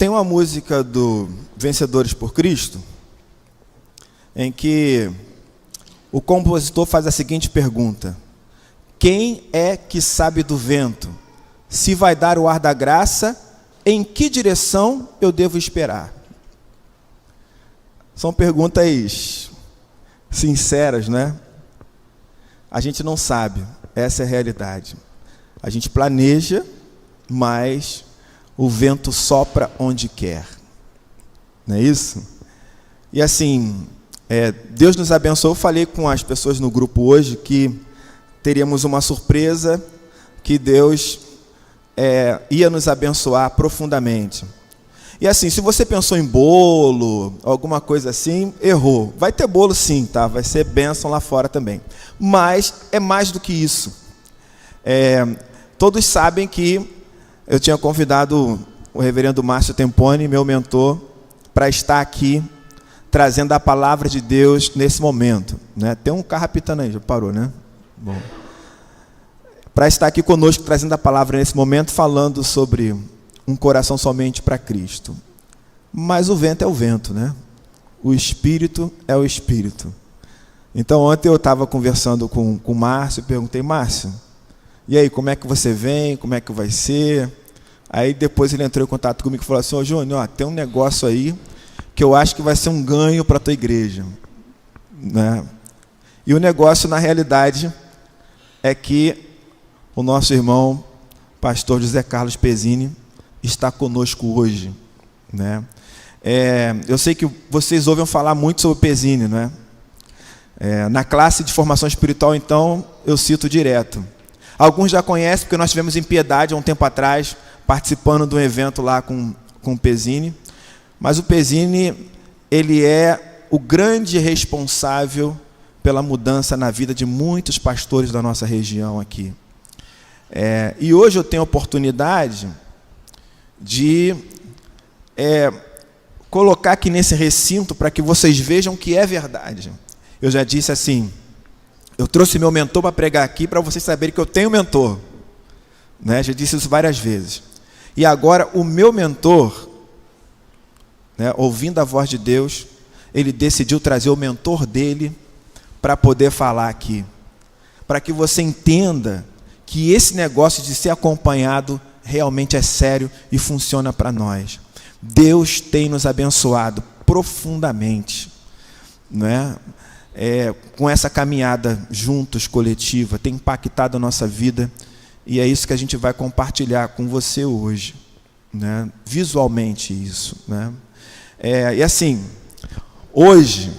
Tem uma música do Vencedores por Cristo, em que o compositor faz a seguinte pergunta: quem é que sabe do vento? Se vai dar o ar da graça, em que direção eu devo esperar? São perguntas sinceras, né? A gente não sabe, essa é a realidade. A gente planeja, mas o vento sopra onde quer. Não é isso? E assim, Deus nos abençoou. Eu falei com as pessoas no grupo hoje que teríamos uma surpresa, que Deus ia nos abençoar profundamente. E assim, se você pensou em bolo, alguma coisa assim, errou. Vai ter bolo sim, tá? Vai ser bênção lá fora também. Mas é mais do que isso. Todos sabem que eu tinha convidado o reverendo Márcio Temponi, meu mentor, para estar aqui trazendo a palavra de Deus nesse momento, né? Tem um carro apitando aí, já parou, né? Bom. Para estar aqui conosco trazendo a palavra nesse momento, falando sobre um coração somente para Cristo. Mas o vento é o vento, né? O Espírito é o Espírito. Então ontem eu estava conversando com o Márcio, perguntei: Márcio, e aí, como é que você vem? Como é que vai ser? Aí depois ele entrou em contato comigo e falou assim: ô Júnior, tem um negócio aí que eu acho que vai ser um ganho para a tua igreja, né? E o negócio, na realidade, é que o nosso irmão, pastor José Carlos Pezzini, está conosco hoje, né? Eu sei que vocês ouvem falar muito sobre o Pezzini, né? Na classe de formação espiritual, então, eu cito direto. Alguns já conhecem, porque nós tivemos em Piedade, há um tempo atrás, participando de um evento lá com o Pezzini. Mas o Pezzini, ele é o grande responsável pela mudança na vida de muitos pastores da nossa região aqui. E hoje eu tenho a oportunidade de colocar aqui nesse recinto para que vocês vejam que é verdade. Eu já disse assim: eu trouxe meu mentor para pregar aqui para vocês saberem que eu tenho mentor, né? Já disse isso várias vezes. E agora o meu mentor, né, ouvindo a voz de Deus, ele decidiu trazer o mentor dele para poder falar aqui, para que você entenda que esse negócio de ser acompanhado realmente é sério e funciona para nós. Deus tem nos abençoado profundamente, né? Com essa caminhada juntos, coletiva, tem impactado a nossa vida, e é isso que a gente vai compartilhar com você hoje, né? Visualmente isso, né? E assim, hoje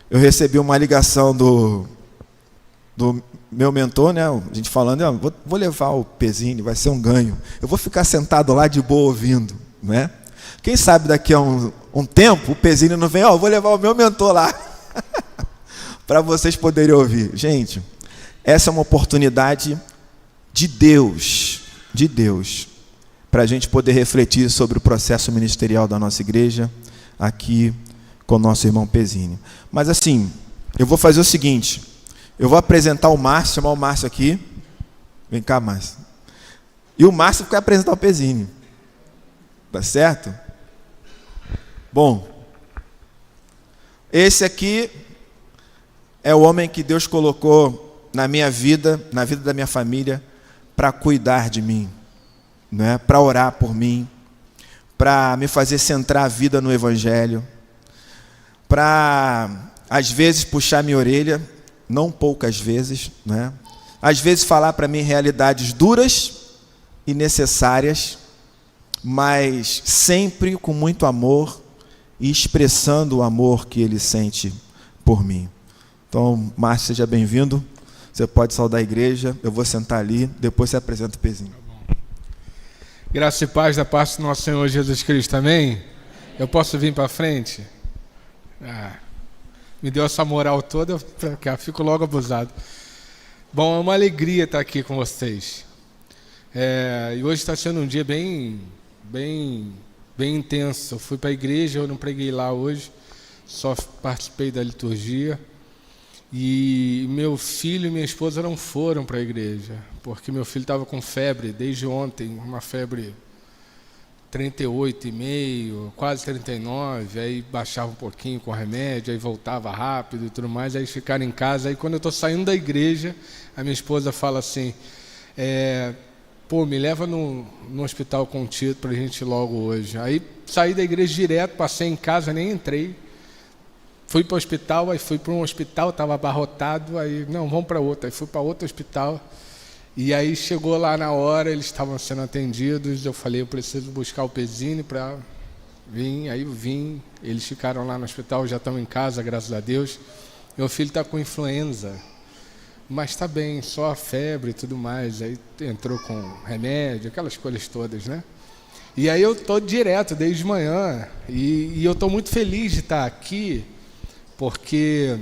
eu recebi uma ligação do meu mentor, né? A gente falando: vou levar o Pezzini, vai ser um ganho, eu vou ficar sentado lá de boa ouvindo, né? Quem sabe daqui a um tempo o Pezzini não vem: eu vou levar o meu mentor lá para vocês poderem ouvir. Gente, essa é uma oportunidade de Deus, para a gente poder refletir sobre o processo ministerial da nossa igreja, aqui com o nosso irmão Pezzini. Mas assim, eu vou fazer o seguinte: eu vou apresentar o Márcio, chamar o Márcio aqui. Vem cá, Márcio. E o Márcio vai apresentar o Pezzini. Tá certo? Bom, esse aqui é o homem que Deus colocou na minha vida, na vida da minha família, para cuidar de mim, né? Para orar por mim, para me fazer centrar a vida no Evangelho, para, às vezes, puxar minha orelha, não poucas vezes, né? Às vezes falar para mim realidades duras e necessárias, mas sempre com muito amor e expressando o amor que ele sente por mim. Então, Márcio, seja bem-vindo. Você pode saudar a igreja, eu vou sentar ali, depois você apresenta o Pezzini. Graça e paz da parte do nosso Senhor Jesus Cristo, amém? Eu posso vir para frente? Me deu essa moral toda, eu fico logo abusado. Bom, é uma alegria estar aqui com vocês. E hoje está sendo um dia bem intenso. Eu fui para a igreja, eu não preguei lá hoje, só participei da liturgia. E meu filho e minha esposa não foram para a igreja, porque meu filho estava com febre desde ontem, uma febre 38,5, quase 39, aí baixava um pouquinho com remédio, aí voltava rápido e tudo mais, aí ficaram em casa. Aí quando eu estou saindo da igreja, a minha esposa fala assim, me leva no hospital com o Tito para a gente ir logo hoje. Aí saí da igreja direto, passei em casa, nem entrei. Fui para o hospital, aí fui para um hospital, estava abarrotado, aí não, vamos para outro. Aí fui para outro hospital, e aí chegou lá na hora, eles estavam sendo atendidos, eu falei, eu preciso buscar o Pezzini para vir. Aí eu vim, eles ficaram lá no hospital, já estão em casa, graças a Deus. Meu filho está com influenza, mas está bem, só a febre e tudo mais. Aí entrou com remédio, aquelas coisas todas, né? E aí eu estou direto, desde manhã, e eu estou muito feliz de estar aqui, porque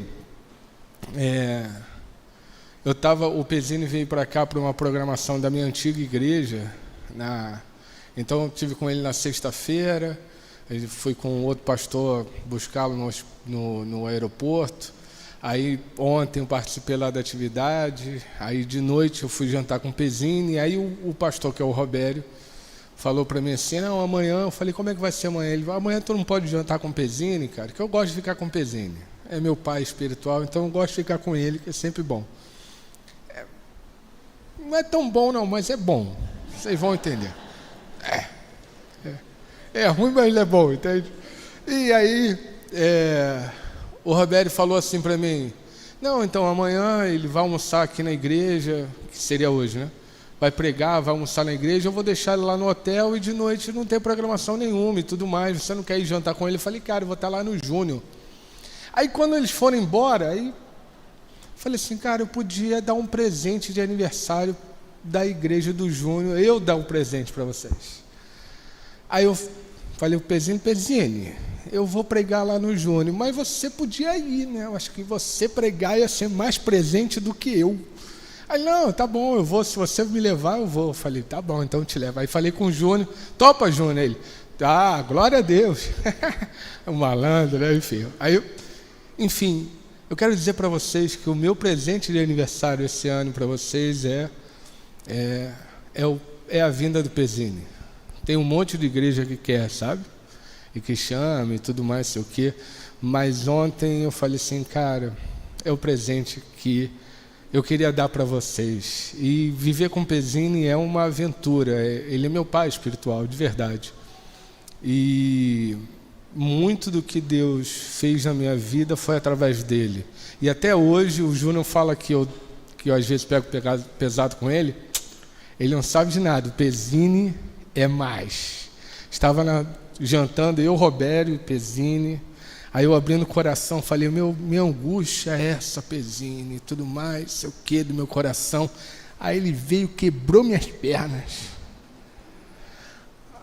o Pezzini veio para cá para uma programação da minha antiga igreja, então eu estive com ele na sexta-feira, ele fui com outro pastor buscá-lo no aeroporto. Aí ontem eu participei lá da atividade, aí de noite eu fui jantar com o Pezzini, e aí o pastor, que é o Robério, falou para mim assim, não, amanhã, eu falei, como é que vai ser amanhã? Ele falou, amanhã tu não pode jantar com o Pezzini, cara, que eu gosto de ficar com o Pezzini. É meu pai espiritual, então eu gosto de ficar com ele, que é sempre bom. Não é tão bom não, mas é bom, vocês vão entender. É ruim, mas ele é bom, entende? E aí, o Roberto falou assim para mim, não, então amanhã ele vai almoçar aqui na igreja, que seria hoje, né? Vai pregar, vai almoçar na igreja, eu vou deixar ele lá no hotel e de noite não tem programação nenhuma e tudo mais, você não quer ir jantar com ele? Eu falei, cara, eu vou estar lá no Júnior. Aí quando eles foram embora, aí falei assim, cara, eu podia dar um presente de aniversário da igreja do Júnior, eu dar um presente para vocês. Aí eu falei, Pezzini, eu vou pregar lá no Júnior, mas você podia ir, né? Eu acho que você pregar ia ser mais presente do que eu. Aí, não, tá bom, eu vou, se você me levar, eu vou. Eu falei, tá bom, então eu te levo. Aí falei com o Júnior, topa, Júnior? Ele, tá, glória a Deus. Um malandro, né? Enfim, eu quero dizer para vocês que o meu presente de aniversário esse ano para vocês é a vinda do Pezzini. Tem um monte de igreja que quer, sabe? E que chama e tudo mais, sei o quê. Mas ontem eu falei assim, cara, é o presente que eu queria dar para vocês. E viver com o Pezzini é uma aventura. Ele é meu pai espiritual, de verdade. E muito do que Deus fez na minha vida foi através dele. E até hoje o Júnior fala que eu às vezes pego pesado com ele. Ele não sabe de nada. O Pezzini é mais. Estava jantando, eu, Robério e Pezzini. Aí eu abrindo o coração, falei, minha angústia é essa, Pezzini, e tudo mais, sei o que, do meu coração. Aí ele veio, quebrou minhas pernas.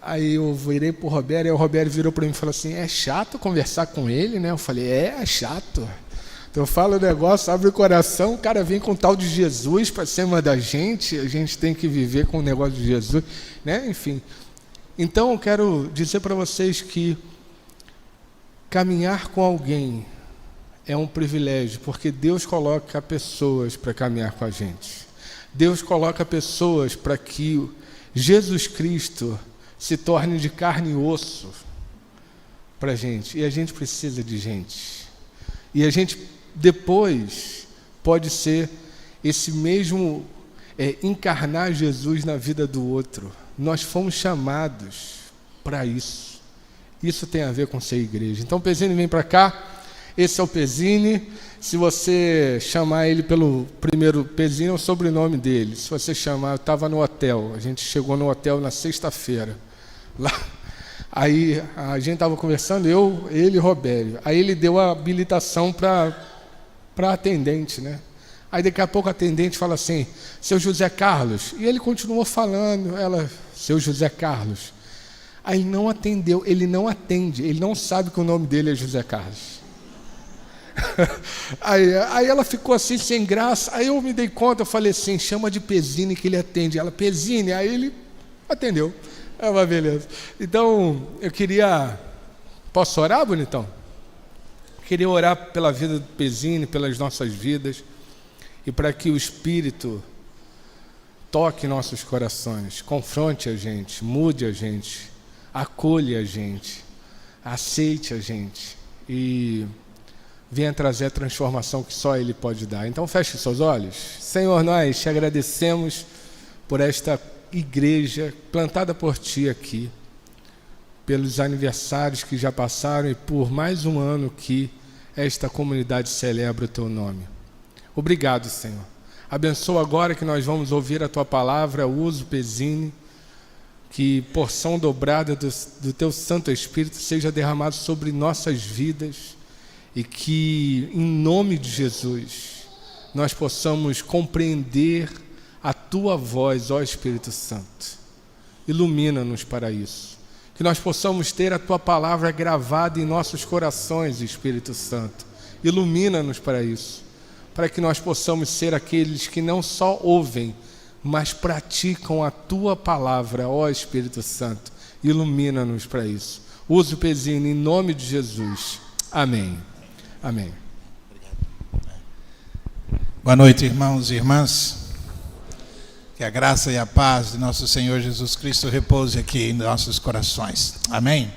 Aí eu virei pro Robério, aí o Robério virou para mim e falou assim, é chato conversar com ele, né? Eu falei, é chato. Então eu falo o negócio, abre o coração, o cara vem com o tal de Jesus para cima da gente, a gente tem que viver com o negócio de Jesus, né? Enfim. Então eu quero dizer para vocês que caminhar com alguém é um privilégio, porque Deus coloca pessoas para caminhar com a gente. Deus coloca pessoas para que Jesus Cristo se torne de carne e osso para a gente. E a gente precisa de gente. E a gente depois pode ser esse mesmo, encarnar Jesus na vida do outro. Nós fomos chamados para isso. Isso tem a ver com ser igreja. Então, Pezzini, vem para cá. Esse é o Pezzini. Se você chamar ele pelo primeiro, Pezzini é o sobrenome dele. Se você chamar, eu estava no hotel. A gente chegou no hotel na sexta-feira. Lá. Aí a gente estava conversando, ele e Robério. Aí ele deu a habilitação para atendente, né? Aí daqui a pouco a atendente fala assim, seu José Carlos. E ele continuou falando, seu José Carlos. Aí ele não atendeu, ele não atende, ele não sabe que o nome dele é José Carlos. Aí ela ficou assim, sem graça. Aí eu me dei conta, eu falei assim, chama de Pezzini que ele atende. Ela, Pezzini, aí ele atendeu. Mas beleza. Então, eu queria... Posso orar, bonitão? Queria orar pela vida do Pezzini, pelas nossas vidas, e para que o Espírito toque nossos corações, confronte a gente, mude a gente, acolha a gente, aceite a gente e venha trazer a transformação que só Ele pode dar. Então feche seus olhos. Senhor, nós te agradecemos por esta igreja plantada por Ti aqui, pelos aniversários que já passaram e por mais um ano que esta comunidade celebra o Teu nome. Obrigado, Senhor. Abençoa agora que nós vamos ouvir a Tua palavra, uso Pezini, que porção dobrada do Teu Santo Espírito seja derramado sobre nossas vidas e que, em nome de Jesus, nós possamos compreender a Tua voz, ó Espírito Santo. Ilumina-nos para isso. Que nós possamos ter a Tua palavra gravada em nossos corações, Espírito Santo. Ilumina-nos para isso. Para que nós possamos ser aqueles que não só ouvem, mas praticam a Tua palavra, ó Espírito Santo. Ilumina-nos para isso. Use o Pezini em nome de Jesus. Amém. Amém. Boa noite, irmãos e irmãs. Que a graça e a paz de nosso Senhor Jesus Cristo repouse aqui em nossos corações. Amém?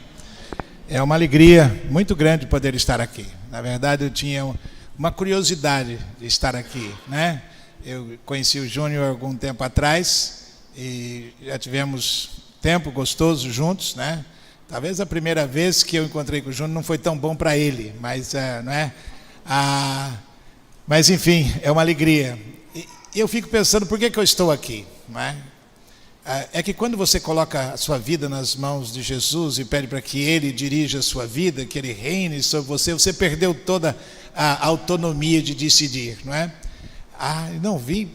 É uma alegria muito grande poder estar aqui. Na verdade, eu tinha uma curiosidade de estar aqui, né? Eu conheci o Júnior algum tempo atrás e já tivemos tempo gostoso juntos, né? Talvez a primeira vez que eu encontrei com o Júnior não foi tão bom para ele, mas não é? Mas enfim, é uma alegria. E eu fico pensando, por que eu estou aqui, não é? É que quando você coloca a sua vida nas mãos de Jesus e pede para que Ele dirija a sua vida, que Ele reine sobre você, você perdeu toda a autonomia de decidir, não é?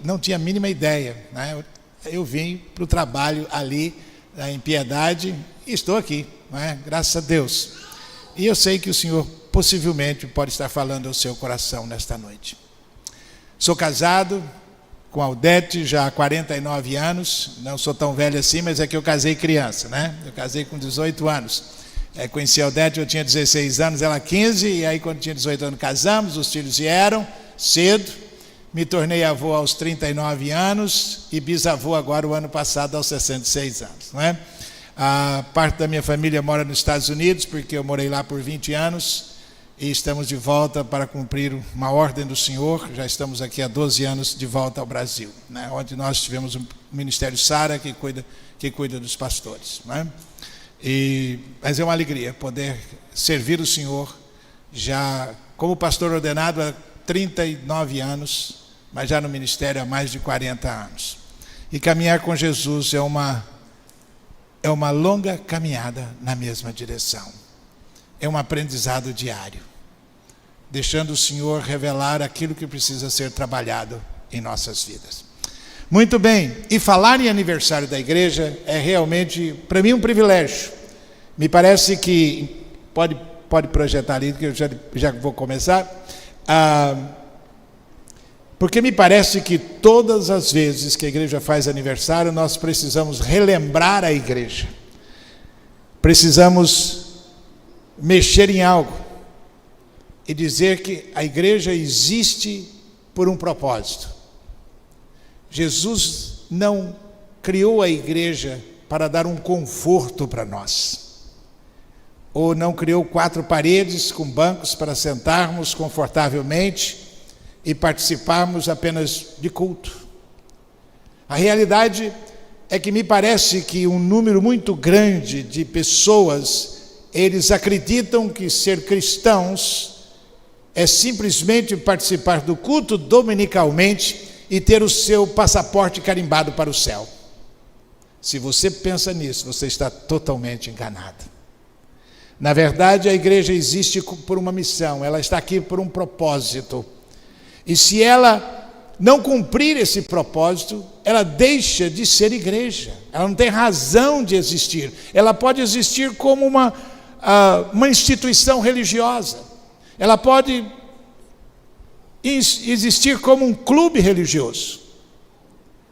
Não tinha a mínima ideia, né? Eu vim para o trabalho ali em Piedade e estou aqui, não é? Graças a Deus. E eu sei que o Senhor possivelmente pode estar falando ao seu coração nesta noite. Sou casado com a Aldete já há 49 anos, não sou tão velho assim, mas é que eu casei criança, né? Eu casei com 18 anos. Conheci a Aldete, eu tinha 16 anos, ela 15, e aí quando tinha 18 anos casamos, os filhos vieram cedo, me tornei avô aos 39 anos e bisavô agora o ano passado aos 66 anos, não é? A parte da minha família mora nos Estados Unidos, porque eu morei lá por 20 anos, e estamos de volta para cumprir uma ordem do Senhor. Já estamos aqui há 12 anos de volta ao Brasil, né? Onde nós tivemos o Ministério Sara, que cuida dos pastores, né? Mas é uma alegria poder servir o Senhor, já como pastor ordenado há 39 anos, mas já no ministério há mais de 40 anos. E caminhar com Jesus é uma longa caminhada na mesma direção. É um aprendizado diário, deixando o Senhor revelar aquilo que precisa ser trabalhado em nossas vidas. Muito bem, e falar em aniversário da igreja é realmente, para mim, um privilégio. Me parece que, pode projetar ali, que eu já vou começar, porque me parece que todas as vezes que a igreja faz aniversário, nós precisamos relembrar a igreja. Precisamos mexer em algo e dizer que a igreja existe por um propósito. Jesus não criou a igreja para dar um conforto para nós, ou não criou 4 paredes com bancos para sentarmos confortavelmente e participarmos apenas de culto. A realidade é que me parece que um número muito grande de pessoas, eles acreditam que ser cristãos é simplesmente participar do culto dominicalmente e ter o seu passaporte carimbado para o céu. Se você pensa nisso, você está totalmente enganado. Na verdade, a igreja existe por uma missão, ela está aqui por um propósito. E se ela não cumprir esse propósito, ela deixa de ser igreja. Ela não tem razão de existir. Ela pode existir como uma instituição religiosa. Ela pode existir como um clube religioso,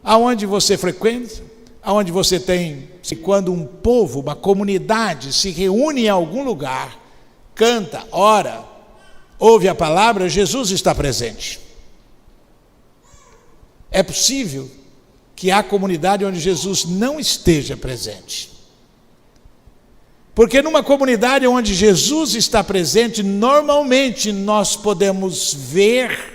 aonde você frequenta, aonde você tem, quando um povo, uma comunidade se reúne em algum lugar, canta, ora, ouve a palavra, Jesus está presente. É possível que há comunidade onde Jesus não esteja presente. Porque numa comunidade onde Jesus está presente, normalmente nós podemos ver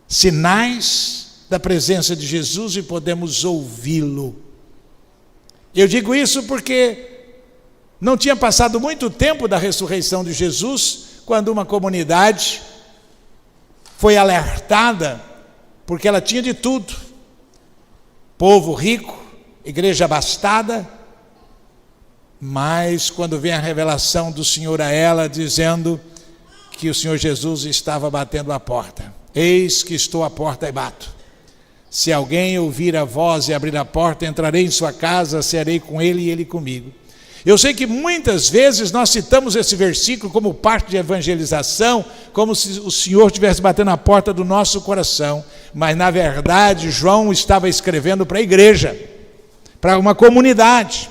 sinais da presença de Jesus e podemos ouvi-lo. Eu digo isso porque não tinha passado muito tempo da ressurreição de Jesus, quando uma comunidade foi alertada, porque ela tinha de tudo: povo rico, igreja abastada, mas quando vem a revelação do Senhor a ela, dizendo que o Senhor Jesus estava batendo a porta. Eis que estou à porta e bato. Se alguém ouvir a voz e abrir a porta, entrarei em sua casa, cearei com ele e ele comigo. Eu sei que muitas vezes nós citamos esse versículo como parte de evangelização, como se o Senhor estivesse batendo a porta do nosso coração, mas na verdade João estava escrevendo para a igreja, para uma comunidade.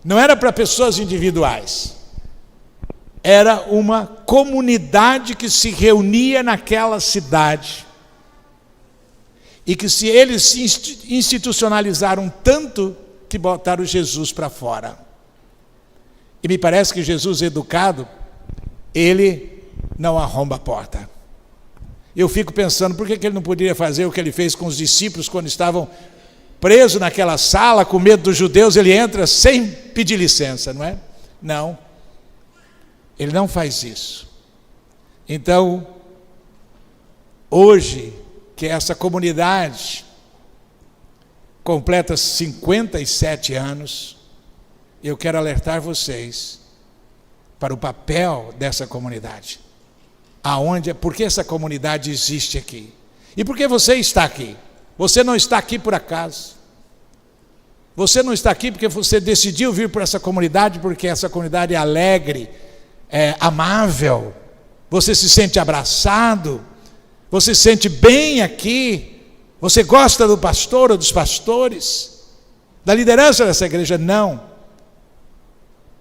Não era para pessoas individuais, era uma comunidade que se reunia naquela cidade, e que eles se institucionalizaram tanto que botaram Jesus para fora. E me parece que Jesus, educado, ele não arromba a porta. Eu fico pensando, por que ele não poderia fazer o que ele fez com os discípulos quando estavam presos naquela sala, com medo dos judeus? Ele entra sem pedir licença, não é? Não, ele não faz isso. Então, hoje, que essa comunidade completa 57 anos, eu quero alertar vocês para o papel dessa comunidade. Por que essa comunidade existe aqui? E por que você está aqui? Você não está aqui por acaso. Você não está aqui porque você decidiu vir para essa comunidade, porque essa comunidade é alegre, é amável, você se sente abraçado, você se sente bem aqui, você gosta do pastor ou dos pastores, da liderança dessa igreja. Não.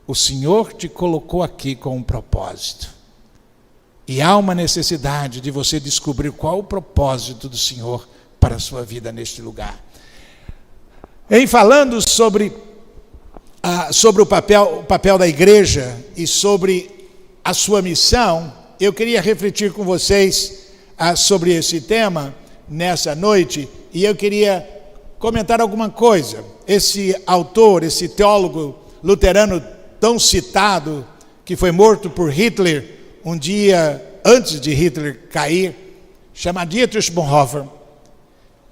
O Senhor te colocou aqui com um propósito. E há uma necessidade de você descobrir qual o propósito do Senhor para a sua vida neste lugar. Em falando sobre o papel da igreja e sobre a sua missão, eu queria refletir com vocês sobre esse tema nessa noite, e eu queria comentar alguma coisa. Esse autor, esse teólogo luterano tão citado, que foi morto por Hitler um dia antes de Hitler cair, chama Dietrich Bonhoeffer.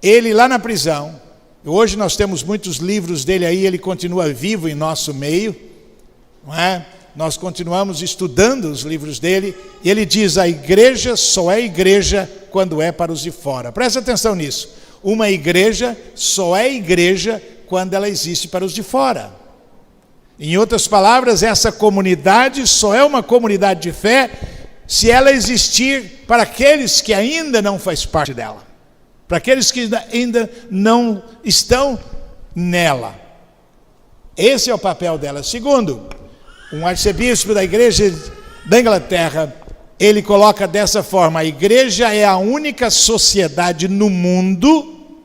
Ele lá na prisão, hoje nós temos muitos livros dele aí, ele continua vivo em nosso meio, não é? Nós continuamos estudando os livros dele, e ele diz: a igreja só é igreja quando é para os de fora. Presta atenção nisso. Uma igreja só é igreja quando ela existe para os de fora. Em outras palavras, essa comunidade só é uma comunidade de fé se ela existir para aqueles que ainda não fazem parte dela, para aqueles que ainda não estão nela. Esse é o papel dela. Segundo, um arcebispo da igreja da Inglaterra, ele coloca dessa forma: a igreja é a única sociedade no mundo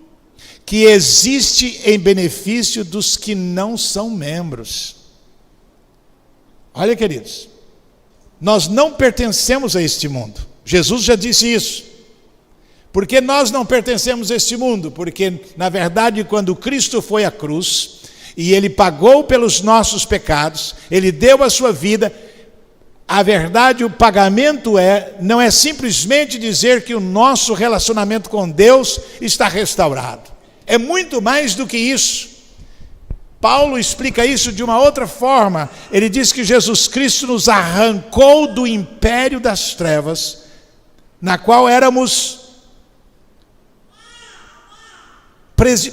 que existe em benefício dos que não são membros. Olha, queridos, nós não pertencemos a este mundo. Jesus já disse isso. Por que nós não pertencemos a este mundo? Porque, na verdade, quando Cristo foi à cruz e Ele pagou pelos nossos pecados, Ele deu a sua vida, a verdade, o pagamento não é simplesmente dizer que o nosso relacionamento com Deus está restaurado. É muito mais do que isso. Paulo explica isso de uma outra forma. Ele diz que Jesus Cristo nos arrancou do império das trevas, na qual éramos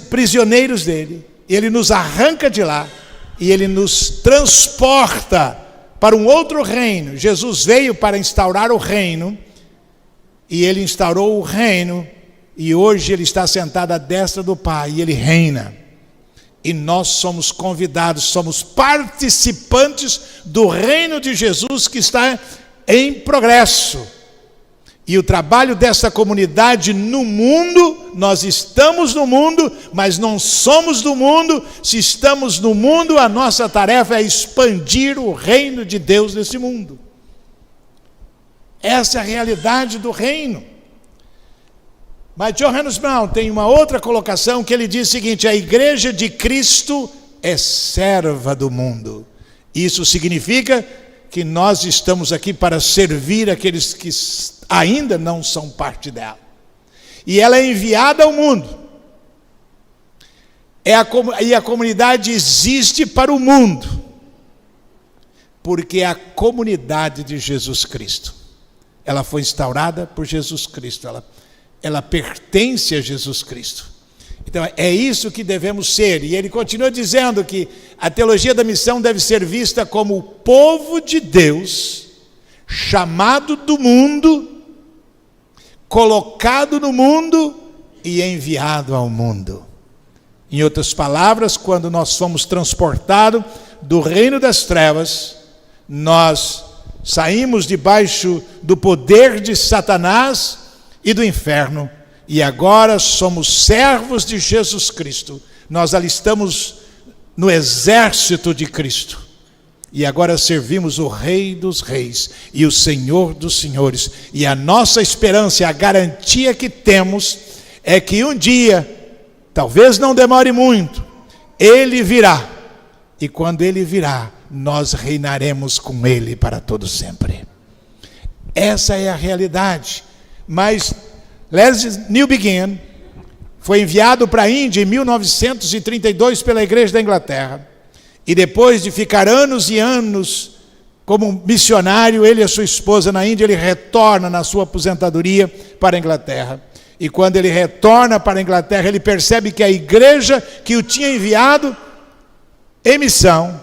prisioneiros dele. Ele nos arranca de lá e ele nos transporta para um outro reino. Jesus veio para instaurar o reino, e ele instaurou o reino, e hoje ele está sentado à destra do Pai, e ele reina. E nós somos convidados, somos participantes do reino de Jesus que está em progresso. E o trabalho dessa comunidade no mundo, nós estamos no mundo, mas não somos do mundo. Se estamos no mundo, a nossa tarefa é expandir o reino de Deus nesse mundo. Essa é a realidade do reino. Mas Johannes Brown tem uma outra colocação que ele diz o seguinte: a igreja de Cristo é serva do mundo. Isso significa que nós estamos aqui para servir aqueles que ainda não são parte dela. E ela é enviada ao mundo. E a comunidade existe para o mundo, porque é a comunidade de Jesus Cristo. Ela foi instaurada por Jesus Cristo. Ela pertence a Jesus Cristo. Então é isso que devemos ser. E ele continua dizendo que a teologia da missão deve ser vista como o povo de Deus, chamado do mundo, colocado no mundo e enviado ao mundo. Em outras palavras, quando nós somos transportados do reino das trevas, nós saímos debaixo do poder de Satanás e do inferno, e agora somos servos de Jesus Cristo. Nós alistamos no exército de Cristo, e agora servimos o Rei dos Reis e o Senhor dos Senhores. E a nossa esperança, a garantia que temos é que um dia, talvez não demore muito, Ele virá, e quando Ele virá, nós reinaremos com Ele para todo sempre. Essa é a realidade. Mas Let's New Begin foi enviado para a Índia em 1932 pela Igreja da Inglaterra. E depois de ficar anos e anos como missionário, ele e a sua esposa na Índia, ele retorna na sua aposentadoria para a Inglaterra. E quando ele retorna para a Inglaterra, ele percebe que a igreja que o tinha enviado em missão,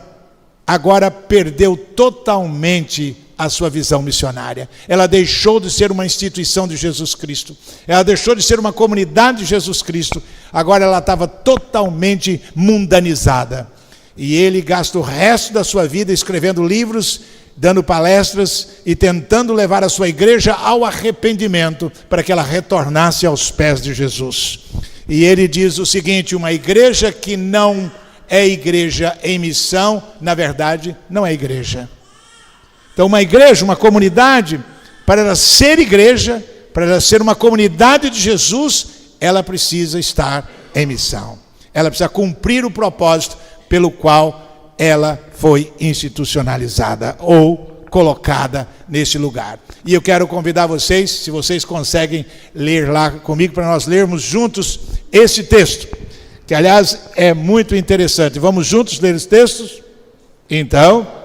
agora perdeu totalmente a sua visão missionária. Ela deixou de ser uma instituição de Jesus Cristo. Ela deixou de ser uma comunidade de Jesus Cristo. Agora ela estava totalmente mundanizada. E ele gasta o resto da sua vida escrevendo livros, dando palestras e tentando levar a sua igreja ao arrependimento, para que ela retornasse aos pés de Jesus. E ele diz o seguinte: uma igreja que não é igreja em missão, na verdade, não é igreja. Então, uma igreja, uma comunidade, para ela ser igreja, para ela ser uma comunidade de Jesus, ela precisa estar em missão. Ela precisa cumprir o propósito pelo qual ela foi institucionalizada ou colocada nesse lugar. E eu quero convidar vocês, se vocês conseguem ler lá comigo, para nós lermos juntos esse texto, que aliás é muito interessante. Vamos juntos ler os textos? Então,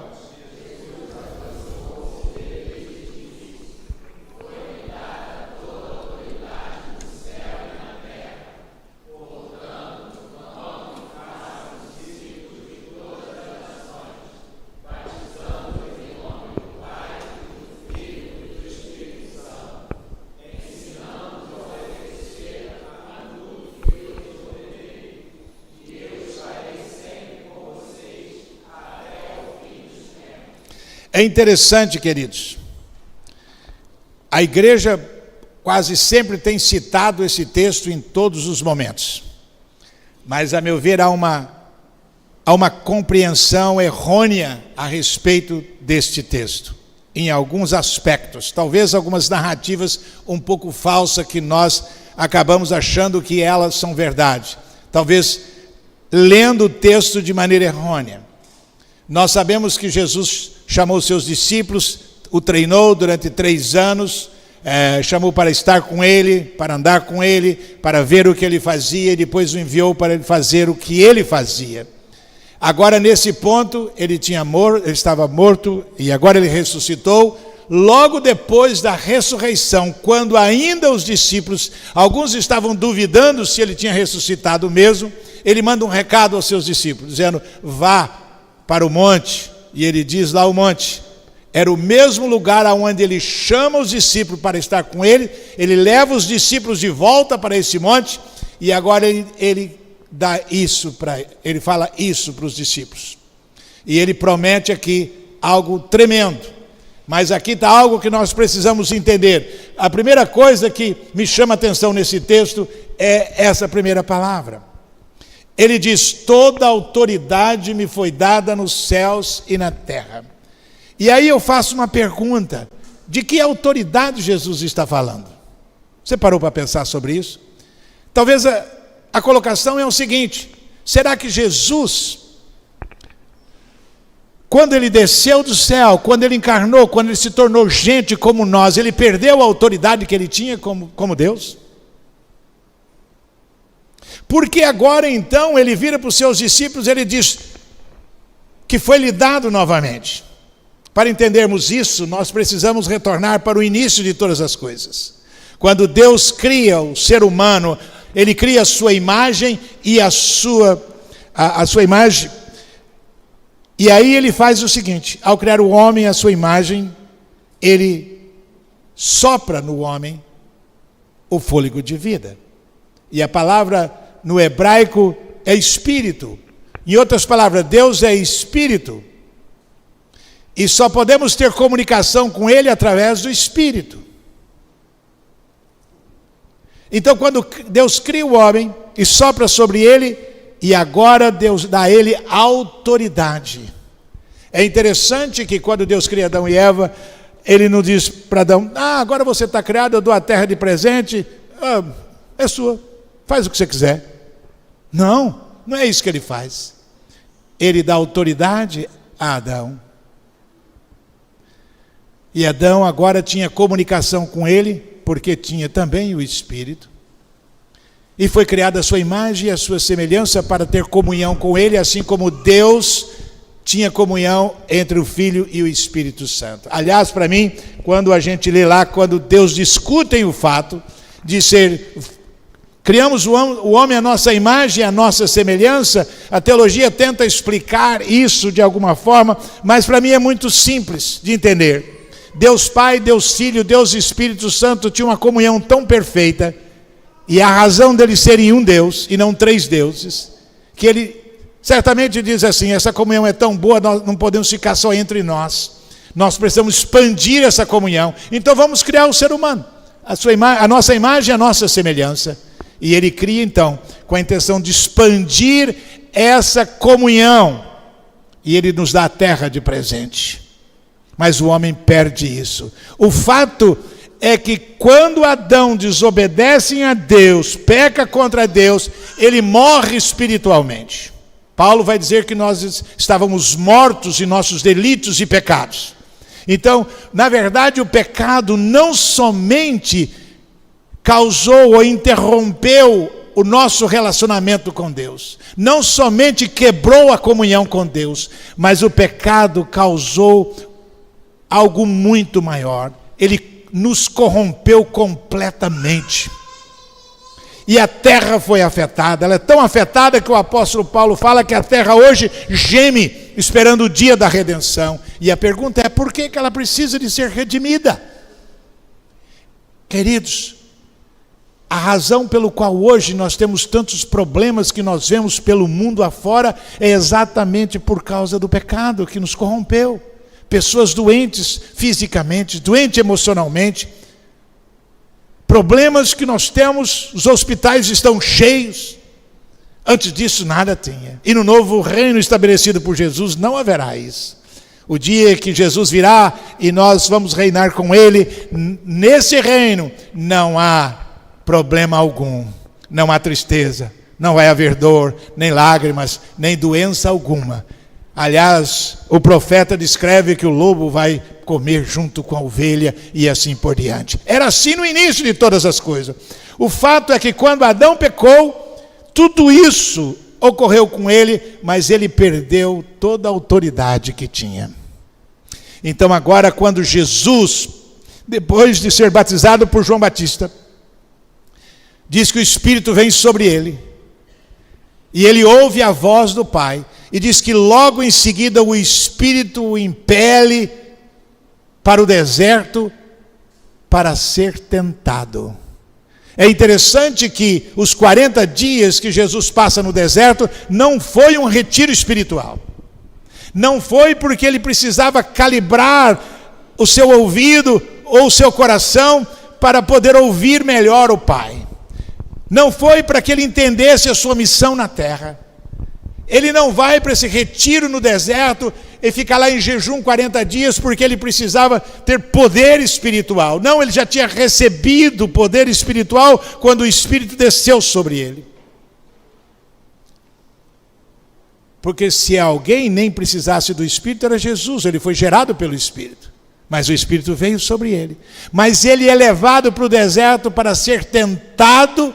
é interessante, queridos, a igreja quase sempre tem citado esse texto em todos os momentos, mas a meu ver há uma compreensão errônea a respeito deste texto, em alguns aspectos, talvez algumas narrativas um pouco falsas que nós acabamos achando que elas são verdade, talvez lendo o texto de maneira errônea. Nós sabemos que Jesus chamou seus discípulos, o treinou durante 3 anos, chamou para estar com ele, para andar com ele, para ver o que ele fazia, e depois o enviou para ele fazer o que ele fazia. Agora, nesse ponto, ele estava morto, e agora ele ressuscitou. Logo depois da ressurreição, quando ainda os discípulos, alguns estavam duvidando se ele tinha ressuscitado mesmo, ele manda um recado aos seus discípulos, dizendo: vá para o monte. E ele diz lá o monte. Era o mesmo lugar onde ele chama os discípulos para estar com ele. Ele leva os discípulos de volta para esse monte. E agora ele dá isso ele fala isso para os discípulos. E ele promete aqui algo tremendo. Mas aqui está algo que nós precisamos entender. A primeira coisa que me chama a atenção nesse texto é essa primeira palavra. Ele diz: toda autoridade me foi dada nos céus e na terra. E aí eu faço uma pergunta: de que autoridade Jesus está falando? Você parou para pensar sobre isso? Talvez a colocação é o seguinte: será que Jesus, quando ele desceu do céu, quando ele encarnou, quando ele se tornou gente como nós, ele perdeu a autoridade que ele tinha como Deus? Porque agora então ele vira para os seus discípulos, ele diz que foi-lhe dado novamente. Para entendermos isso, nós precisamos retornar para o início de todas as coisas. Quando Deus cria o ser humano, ele cria a sua imagem e a sua imagem. E aí ele faz o seguinte: ao criar o homem à sua imagem, ele sopra no homem o fôlego de vida. E a palavra no hebraico é espírito. Em outras palavras, Deus é espírito. E só podemos ter comunicação com ele através do espírito. Então, quando Deus cria o homem e sopra sobre ele, e agora Deus dá a ele autoridade. É interessante que quando Deus cria Adão e Eva, ele não diz para Adão: agora você está criado, eu dou a terra de presente, é sua, faz o que você quiser. Não é isso que ele faz. Ele dá autoridade a Adão. E Adão agora tinha comunicação com ele, porque tinha também o Espírito. E foi criada a sua imagem e a sua semelhança para ter comunhão com ele, assim como Deus tinha comunhão entre o Filho e o Espírito Santo. Aliás, para mim, quando a gente lê lá, quando Deus discute o fato de ser... Criamos o homem à nossa imagem e à nossa semelhança, a teologia tenta explicar isso de alguma forma, mas para mim é muito simples de entender. Deus Pai, Deus Filho, Deus Espírito Santo tinham uma comunhão tão perfeita, e a razão deles serem um Deus e não três deuses, que ele certamente diz assim: essa comunhão é tão boa, nós não podemos ficar só entre nós, nós precisamos expandir essa comunhão, então vamos criar o ser humano, a nossa imagem e a nossa semelhança. E ele cria então com a intenção de expandir essa comunhão, e ele nos dá a terra de presente. Mas o homem perde isso. O fato é que quando Adão desobedece a Deus, peca contra Deus, ele morre espiritualmente. Paulo vai dizer que nós estávamos mortos em nossos delitos e pecados. Então, na verdade, o pecado não somente causou ou interrompeu o nosso relacionamento com Deus, não somente quebrou a comunhão com Deus, mas o pecado causou algo muito maior. Ele nos corrompeu completamente. E a terra foi afetada. Ela é tão afetada que o apóstolo Paulo fala que a terra hoje geme, esperando o dia da redenção. E a pergunta é: por que ela precisa de ser redimida? Queridos, a razão pelo qual hoje nós temos tantos problemas que nós vemos pelo mundo afora é exatamente por causa do pecado que nos corrompeu. Pessoas doentes fisicamente, doentes emocionalmente, problemas que nós temos, os hospitais estão cheios. Antes disso nada tinha. E no novo reino estabelecido por Jesus não haverá isso. O dia que Jesus virá e nós vamos reinar com ele, nesse reino não há problema algum, não há tristeza, não vai haver dor, nem lágrimas, nem doença alguma. Aliás, o profeta descreve que o lobo vai comer junto com a ovelha e assim por diante. Era assim no início de todas as coisas. O fato é que quando Adão pecou, tudo isso ocorreu com ele, mas ele perdeu toda a autoridade que tinha. Então agora, quando Jesus, depois de ser batizado por João Batista, diz que o Espírito vem sobre ele, e ele ouve a voz do Pai, e diz que logo em seguida o Espírito o impele para o deserto para ser tentado. É interessante que os 40 dias que Jesus passa no deserto não foi um retiro espiritual. Não foi porque ele precisava calibrar o seu ouvido ou o seu coração para poder ouvir melhor o Pai. Não foi para que ele entendesse a sua missão na terra. Ele não vai para esse retiro no deserto e ficar lá em jejum 40 dias porque ele precisava ter poder espiritual. Não, ele já tinha recebido poder espiritual quando o Espírito desceu sobre ele. Porque se alguém nem precisasse do Espírito, era Jesus. Ele foi gerado pelo Espírito. Mas o Espírito veio sobre ele. Mas ele é levado para o deserto para ser tentado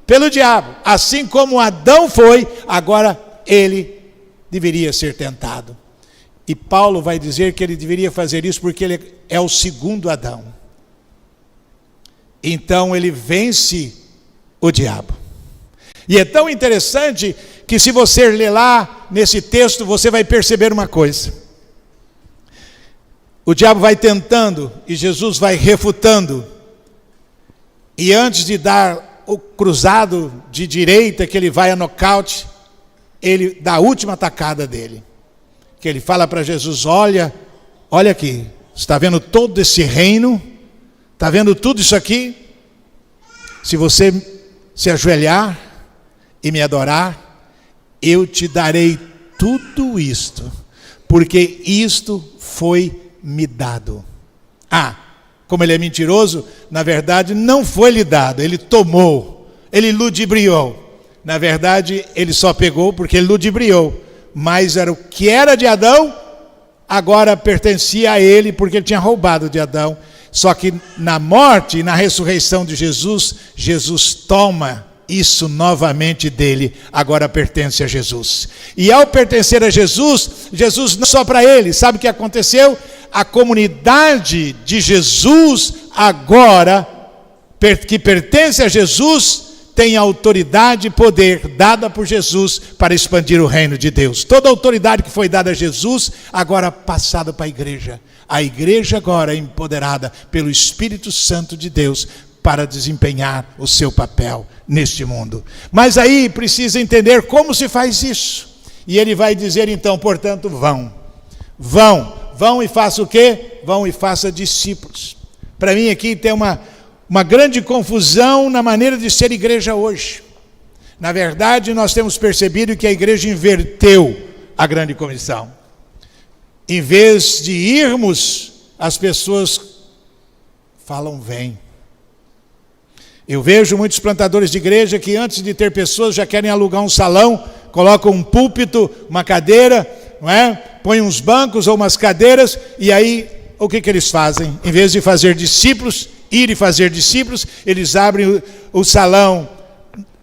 pelo diabo. Assim como Adão foi, agora ele deveria ser tentado. E Paulo vai dizer que ele deveria fazer isso porque ele é o segundo Adão. Então ele vence o diabo. E é tão interessante que se você ler lá nesse texto, você vai perceber uma coisa. O diabo vai tentando e Jesus vai refutando. E antes de dar o cruzado de direita, que ele vai a nocaute, ele dá a última atacada dele. Que ele fala para Jesus, olha aqui, você está vendo todo esse reino? Está vendo tudo isso aqui? Se você se ajoelhar e me adorar, eu te darei tudo isto, porque isto foi me dado. Como ele é mentiroso, na verdade não foi lhe dado, ele tomou, ele ludibriou. Na verdade, ele só pegou porque ele ludibriou. Mas era o que era de Adão, agora pertencia a ele, porque ele tinha roubado de Adão. Só que na morte e na ressurreição de Jesus, Jesus toma isso novamente dele, agora pertence a Jesus. E ao pertencer a Jesus, Jesus não só para ele, sabe o que aconteceu? A comunidade de Jesus agora, que pertence a Jesus, tem autoridade e poder dada por Jesus para expandir o reino de Deus. Toda a autoridade que foi dada a Jesus, agora passada para a igreja. A igreja agora é empoderada pelo Espírito Santo de Deus para desempenhar o seu papel neste mundo. Mas aí precisa entender como se faz isso. E ele vai dizer então, portanto, vão e façam o quê? Vão e façam discípulos. Para mim aqui tem uma grande confusão na maneira de ser igreja hoje. Na verdade, nós temos percebido que a igreja inverteu a grande comissão. Em vez de irmos, as pessoas falam vem. Eu vejo muitos plantadores de igreja que antes de ter pessoas já querem alugar um salão, colocam um púlpito, uma cadeira, não é? Põem uns bancos ou umas cadeiras, e aí o que eles fazem? Em vez de fazer discípulos, ir e fazer discípulos, eles abrem o salão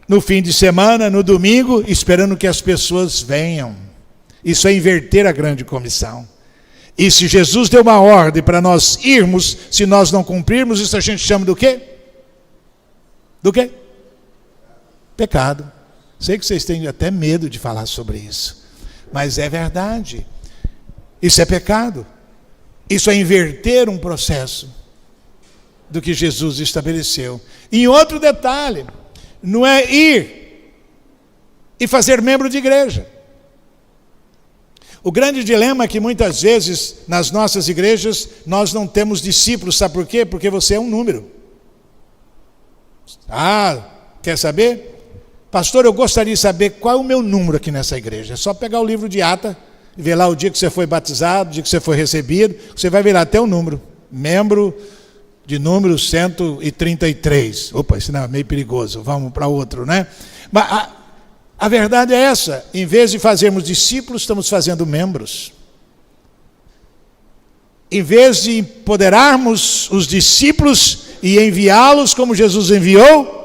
no fim de semana, no domingo, esperando que as pessoas venham. Isso é inverter a grande comissão. E se Jesus deu uma ordem para nós irmos, se nós não cumprirmos, isso a gente chama do quê? Do quê? Pecado. Sei que vocês têm até medo de falar sobre isso, mas é verdade. Isso é pecado. Isso é inverter um processo do que Jesus estabeleceu. E outro detalhe, não é ir e fazer membro de igreja. O grande dilema é que muitas vezes nas nossas igrejas nós não temos discípulos, sabe por quê? Porque você é um número. Quer saber? Pastor, eu gostaria de saber qual é o meu número aqui nessa igreja. É só pegar o livro de ata e ver lá o dia que você foi batizado, o dia que você foi recebido, você vai ver lá até o número. Membro de número 133. Opa, isso não é meio perigoso, vamos para outro, né? Mas a verdade é essa, em vez de fazermos discípulos, estamos fazendo membros. Em vez de empoderarmos os discípulos e enviá-los como Jesus enviou,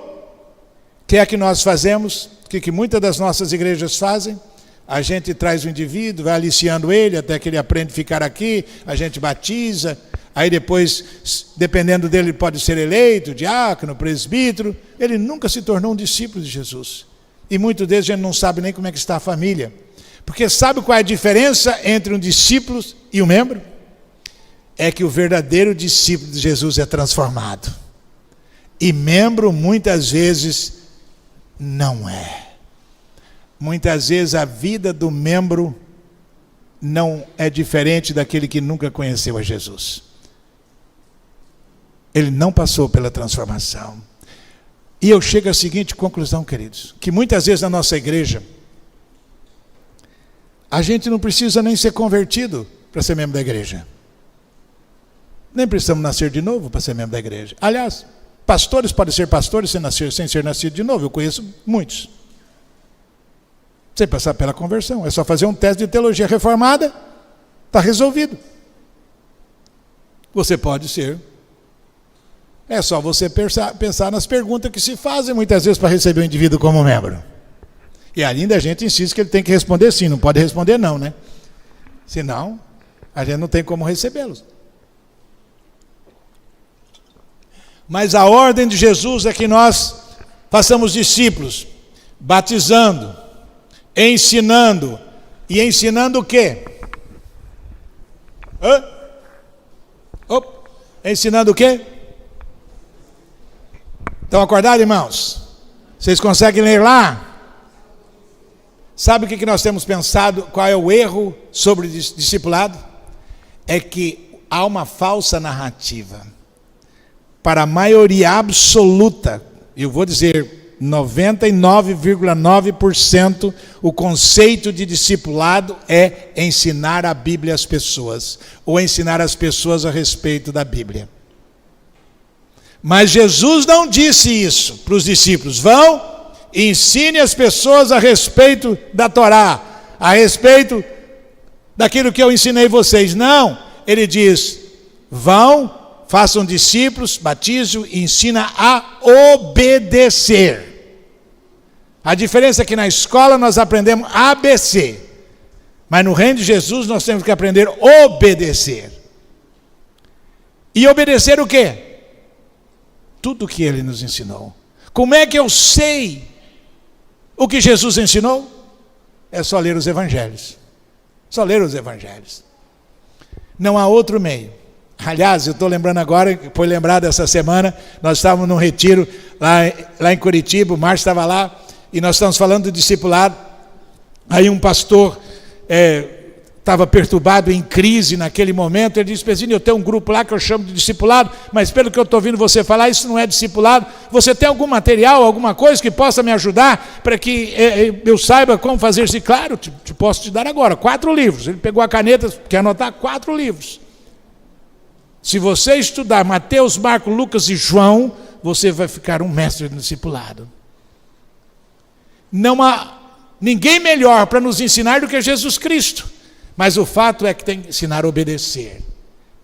o que é que nós fazemos? O que muitas das nossas igrejas fazem? A gente traz o indivíduo, vai aliciando ele até que ele aprende a ficar aqui, a gente batiza, aí depois, dependendo dele, ele pode ser eleito, diácono, presbítero. Ele nunca se tornou um discípulo de Jesus. E muitos deles a gente não sabe nem como é que está a família. Porque sabe qual é a diferença entre um discípulo e um membro? É que o verdadeiro discípulo de Jesus é transformado. E membro muitas vezes não é. Muitas vezes a vida do membro não é diferente daquele que nunca conheceu a Jesus. ele não passou pela transformação. E eu chego à seguinte conclusão, queridos, que muitas vezes na nossa igreja, a gente não precisa nem ser convertido para ser membro da igreja. Nem precisamos nascer de novo para ser membro da igreja. Aliás, pastores podem ser pastores sem ser nascido de novo. Eu conheço muitos. Sem passar pela conversão. É só fazer um teste de teologia reformada, está resolvido. Você pode ser. É só você pensar nas perguntas que se fazem muitas vezes para receber o indivíduo como membro. E ainda a gente insiste que ele tem que responder sim, não pode responder não, né? Senão, a gente não tem como recebê-los. Mas a ordem de Jesus é que nós façamos discípulos, batizando, ensinando. E ensinando o quê? Ensinando o quê? Estão acordados, irmãos? Vocês conseguem ler lá? Sabe o que nós temos pensado? Qual é o erro sobre discipulado? É que há uma falsa narrativa. Para a maioria absoluta, eu vou dizer 99,9%, o conceito de discipulado é ensinar a Bíblia às pessoas, ou ensinar as pessoas a respeito da Bíblia. Mas Jesus não disse isso para os discípulos. Vão e ensine as pessoas a respeito da Torá, a respeito daquilo que eu ensinei vocês. Não, ele diz, vão, façam discípulos, batizem e ensina a obedecer. A diferença é que na escola nós aprendemos ABC, mas no reino de Jesus nós temos que aprender a obedecer. E obedecer o quê? Tudo o que ele nos ensinou. Como é que eu sei o que Jesus ensinou? É só ler os evangelhos. Só ler os evangelhos. Não há outro meio. Aliás, eu estou lembrando agora, foi lembrado essa semana, nós estávamos num retiro lá em Curitiba, o Márcio estava lá, e nós estamos falando do discipulado. Aí um pastor estava perturbado, em crise naquele momento, ele disse, Pezinho, eu tenho um grupo lá que eu chamo de discipulado, mas pelo que eu estou ouvindo você falar, isso não é discipulado. Você tem algum material, alguma coisa que possa me ajudar para que eu saiba como fazer isso? Claro, posso te dar agora, 4 livros. Ele pegou a caneta, quer anotar 4 livros. Se você estudar Mateus, Marcos, Lucas e João, você vai ficar um mestre no discipulado. Não há ninguém melhor para nos ensinar do que Jesus Cristo. Mas o fato é que tem que ensinar a obedecer.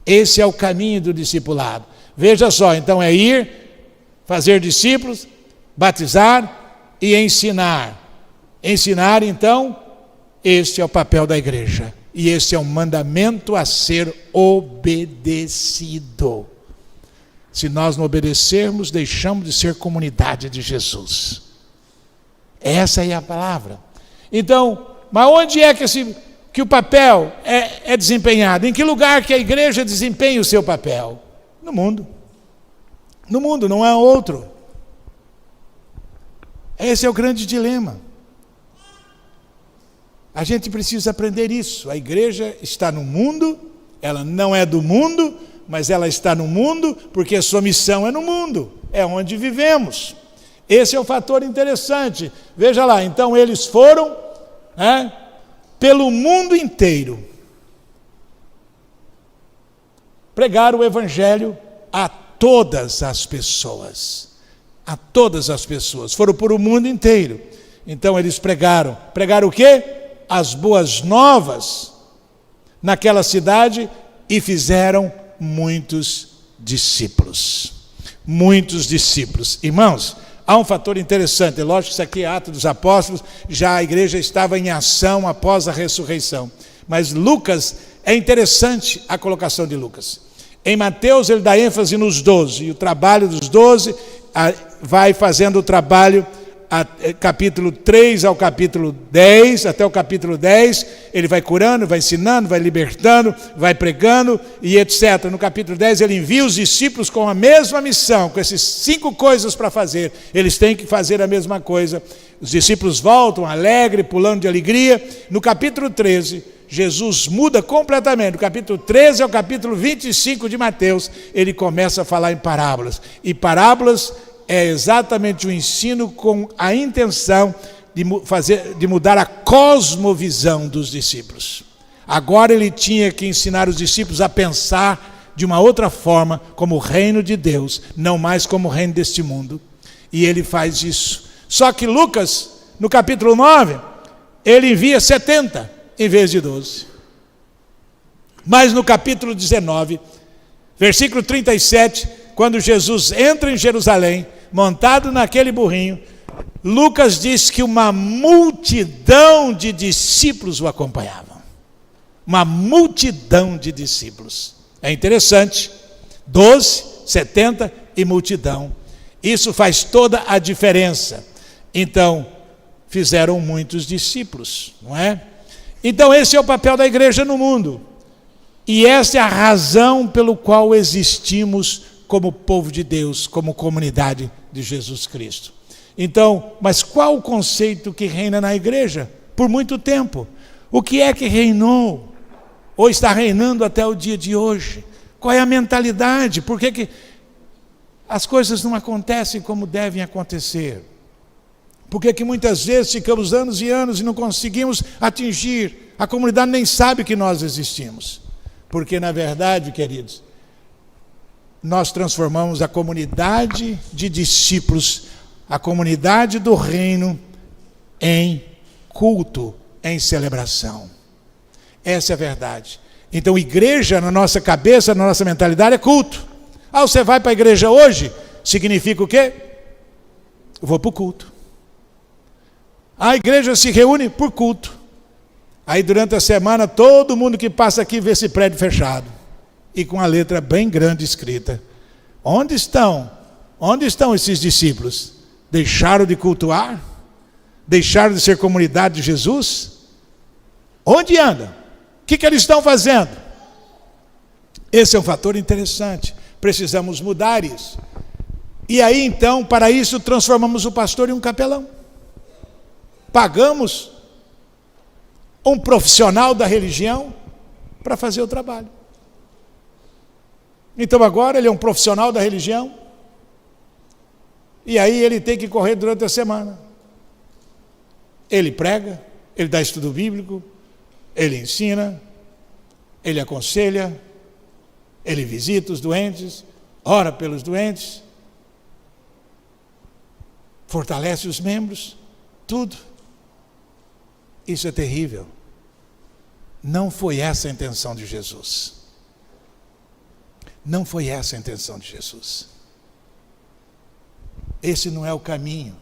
Esse é o caminho do discipulado. Veja só, então é ir, fazer discípulos, batizar e ensinar. Ensinar, então, este é o papel da igreja. E esse é um mandamento a ser obedecido. Se nós não obedecermos, deixamos de ser comunidade de Jesus. Essa é a palavra. Então, mas onde é que o papel é desempenhado? Em que lugar que a igreja desempenha o seu papel? No mundo. No mundo, não há outro. Esse é o grande dilema. A gente precisa aprender isso. A igreja está no mundo, ela não é do mundo, mas ela está no mundo porque a sua missão é no mundo, é onde vivemos. Esse é um fator interessante. Veja lá, então eles foram pelo mundo inteiro pregar o evangelho a todas as pessoas. A todas as pessoas. Foram por o mundo inteiro. Então eles pregaram. Pregaram o quê? As boas novas naquela cidade e fizeram muitos discípulos. Muitos discípulos. Irmãos, há um fator interessante. É lógico que isso aqui é Atos dos Apóstolos, já a igreja estava em ação após a ressurreição. Mas Lucas, é interessante a colocação de Lucas. Em Mateus ele dá ênfase nos 12, e o trabalho dos 12 vai fazendo o trabalho capítulo 3 ao capítulo 10, até o capítulo 10, ele vai curando, vai ensinando, vai libertando, vai pregando e etc. No capítulo 10 ele envia os discípulos com a mesma missão, com essas 5 coisas para fazer. Eles têm que fazer a mesma coisa. Os discípulos voltam alegre, pulando de alegria. No capítulo 13, Jesus muda completamente. Do capítulo 13 ao capítulo 25 de Mateus, ele começa a falar em parábolas. E parábolas é exatamente o ensino com a intenção de mudar a cosmovisão dos discípulos. Agora ele tinha que ensinar os discípulos a pensar de uma outra forma, como o reino de Deus, não mais como o reino deste mundo. E ele faz isso. Só que Lucas, no capítulo 9, ele envia 70 em vez de 12. Mas no capítulo 19, versículo 37, quando Jesus entra em Jerusalém, montado naquele burrinho, Lucas diz que uma multidão de discípulos o acompanhavam. Uma multidão de discípulos. É interessante. 12, 70 e multidão. Isso faz toda a diferença. Então, fizeram muitos discípulos, não é? Então, esse é o papel da igreja no mundo. E essa é a razão pelo qual existimos como povo de Deus, como comunidade de Jesus Cristo. Então, mas qual o conceito que reina na igreja? Por muito tempo. O que é que reinou? Ou está reinando até o dia de hoje? Qual é a mentalidade? Por que as coisas não acontecem como devem acontecer? Por que muitas vezes ficamos anos e anos e não conseguimos atingir? A comunidade nem sabe que nós existimos. Porque, na verdade, queridos, nós transformamos a comunidade de discípulos, a comunidade do reino, em culto, em celebração. Essa é a verdade. Então, igreja, na nossa cabeça, na nossa mentalidade, é culto. Você vai para a igreja hoje, significa o quê? Eu vou para o culto. A igreja se reúne por culto. Aí durante a semana, todo mundo que passa aqui vê esse prédio fechado. E com a letra bem grande escrita. Onde estão? Onde estão esses discípulos? Deixaram de cultuar? Deixaram de ser comunidade de Jesus? Onde andam? O que eles estão fazendo? Esse é um fator interessante. Precisamos mudar isso. E aí então, para isso, transformamos o pastor em um capelão. Pagamos um profissional da religião para fazer o trabalho. Então agora ele é um profissional da religião. E aí ele tem que correr durante a semana. Ele prega, ele dá estudo bíblico, ele ensina, ele aconselha, ele visita os doentes, ora pelos doentes, fortalece os membros, tudo. Isso é terrível. Não foi essa a intenção de Jesus. Não foi essa a intenção de Jesus. Esse não é o caminho.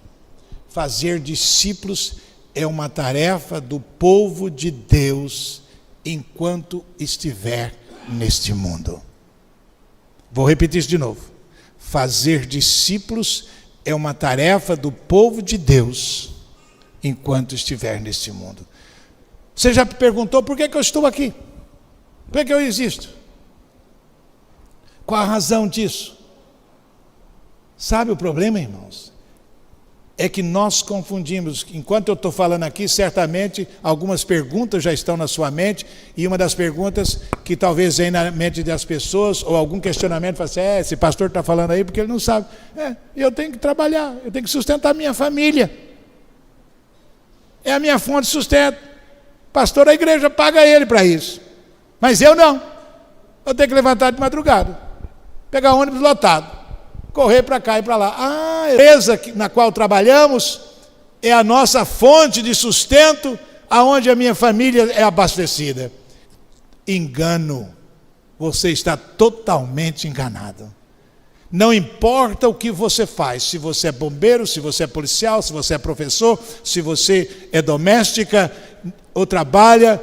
Fazer discípulos é uma tarefa do povo de Deus enquanto estiver neste mundo. Vou repetir isso de novo. Fazer discípulos é uma tarefa do povo de Deus enquanto estiver neste mundo. Você já me perguntou por que eu estou aqui? Por que eu existo? Qual a razão disso? Sabe o problema, irmãos? É que nós confundimos. Enquanto eu estou falando aqui, certamente algumas perguntas já estão na sua mente, e uma das perguntas que talvez venha na mente das pessoas, ou algum questionamento, fala assim, esse pastor está falando aí porque ele não sabe. Eu tenho que trabalhar, eu tenho que sustentar a minha família. É a minha fonte de sustento. Pastor da igreja paga ele para isso. Mas eu não. Eu tenho que levantar de madrugada, pegar ônibus lotado, correr para cá e para lá. A empresa na qual trabalhamos é a nossa fonte de sustento, aonde a minha família é abastecida. Engano. Você está totalmente enganado. Não importa o que você faz, se você é bombeiro, se você é policial, se você é professor, se você é doméstica ou trabalha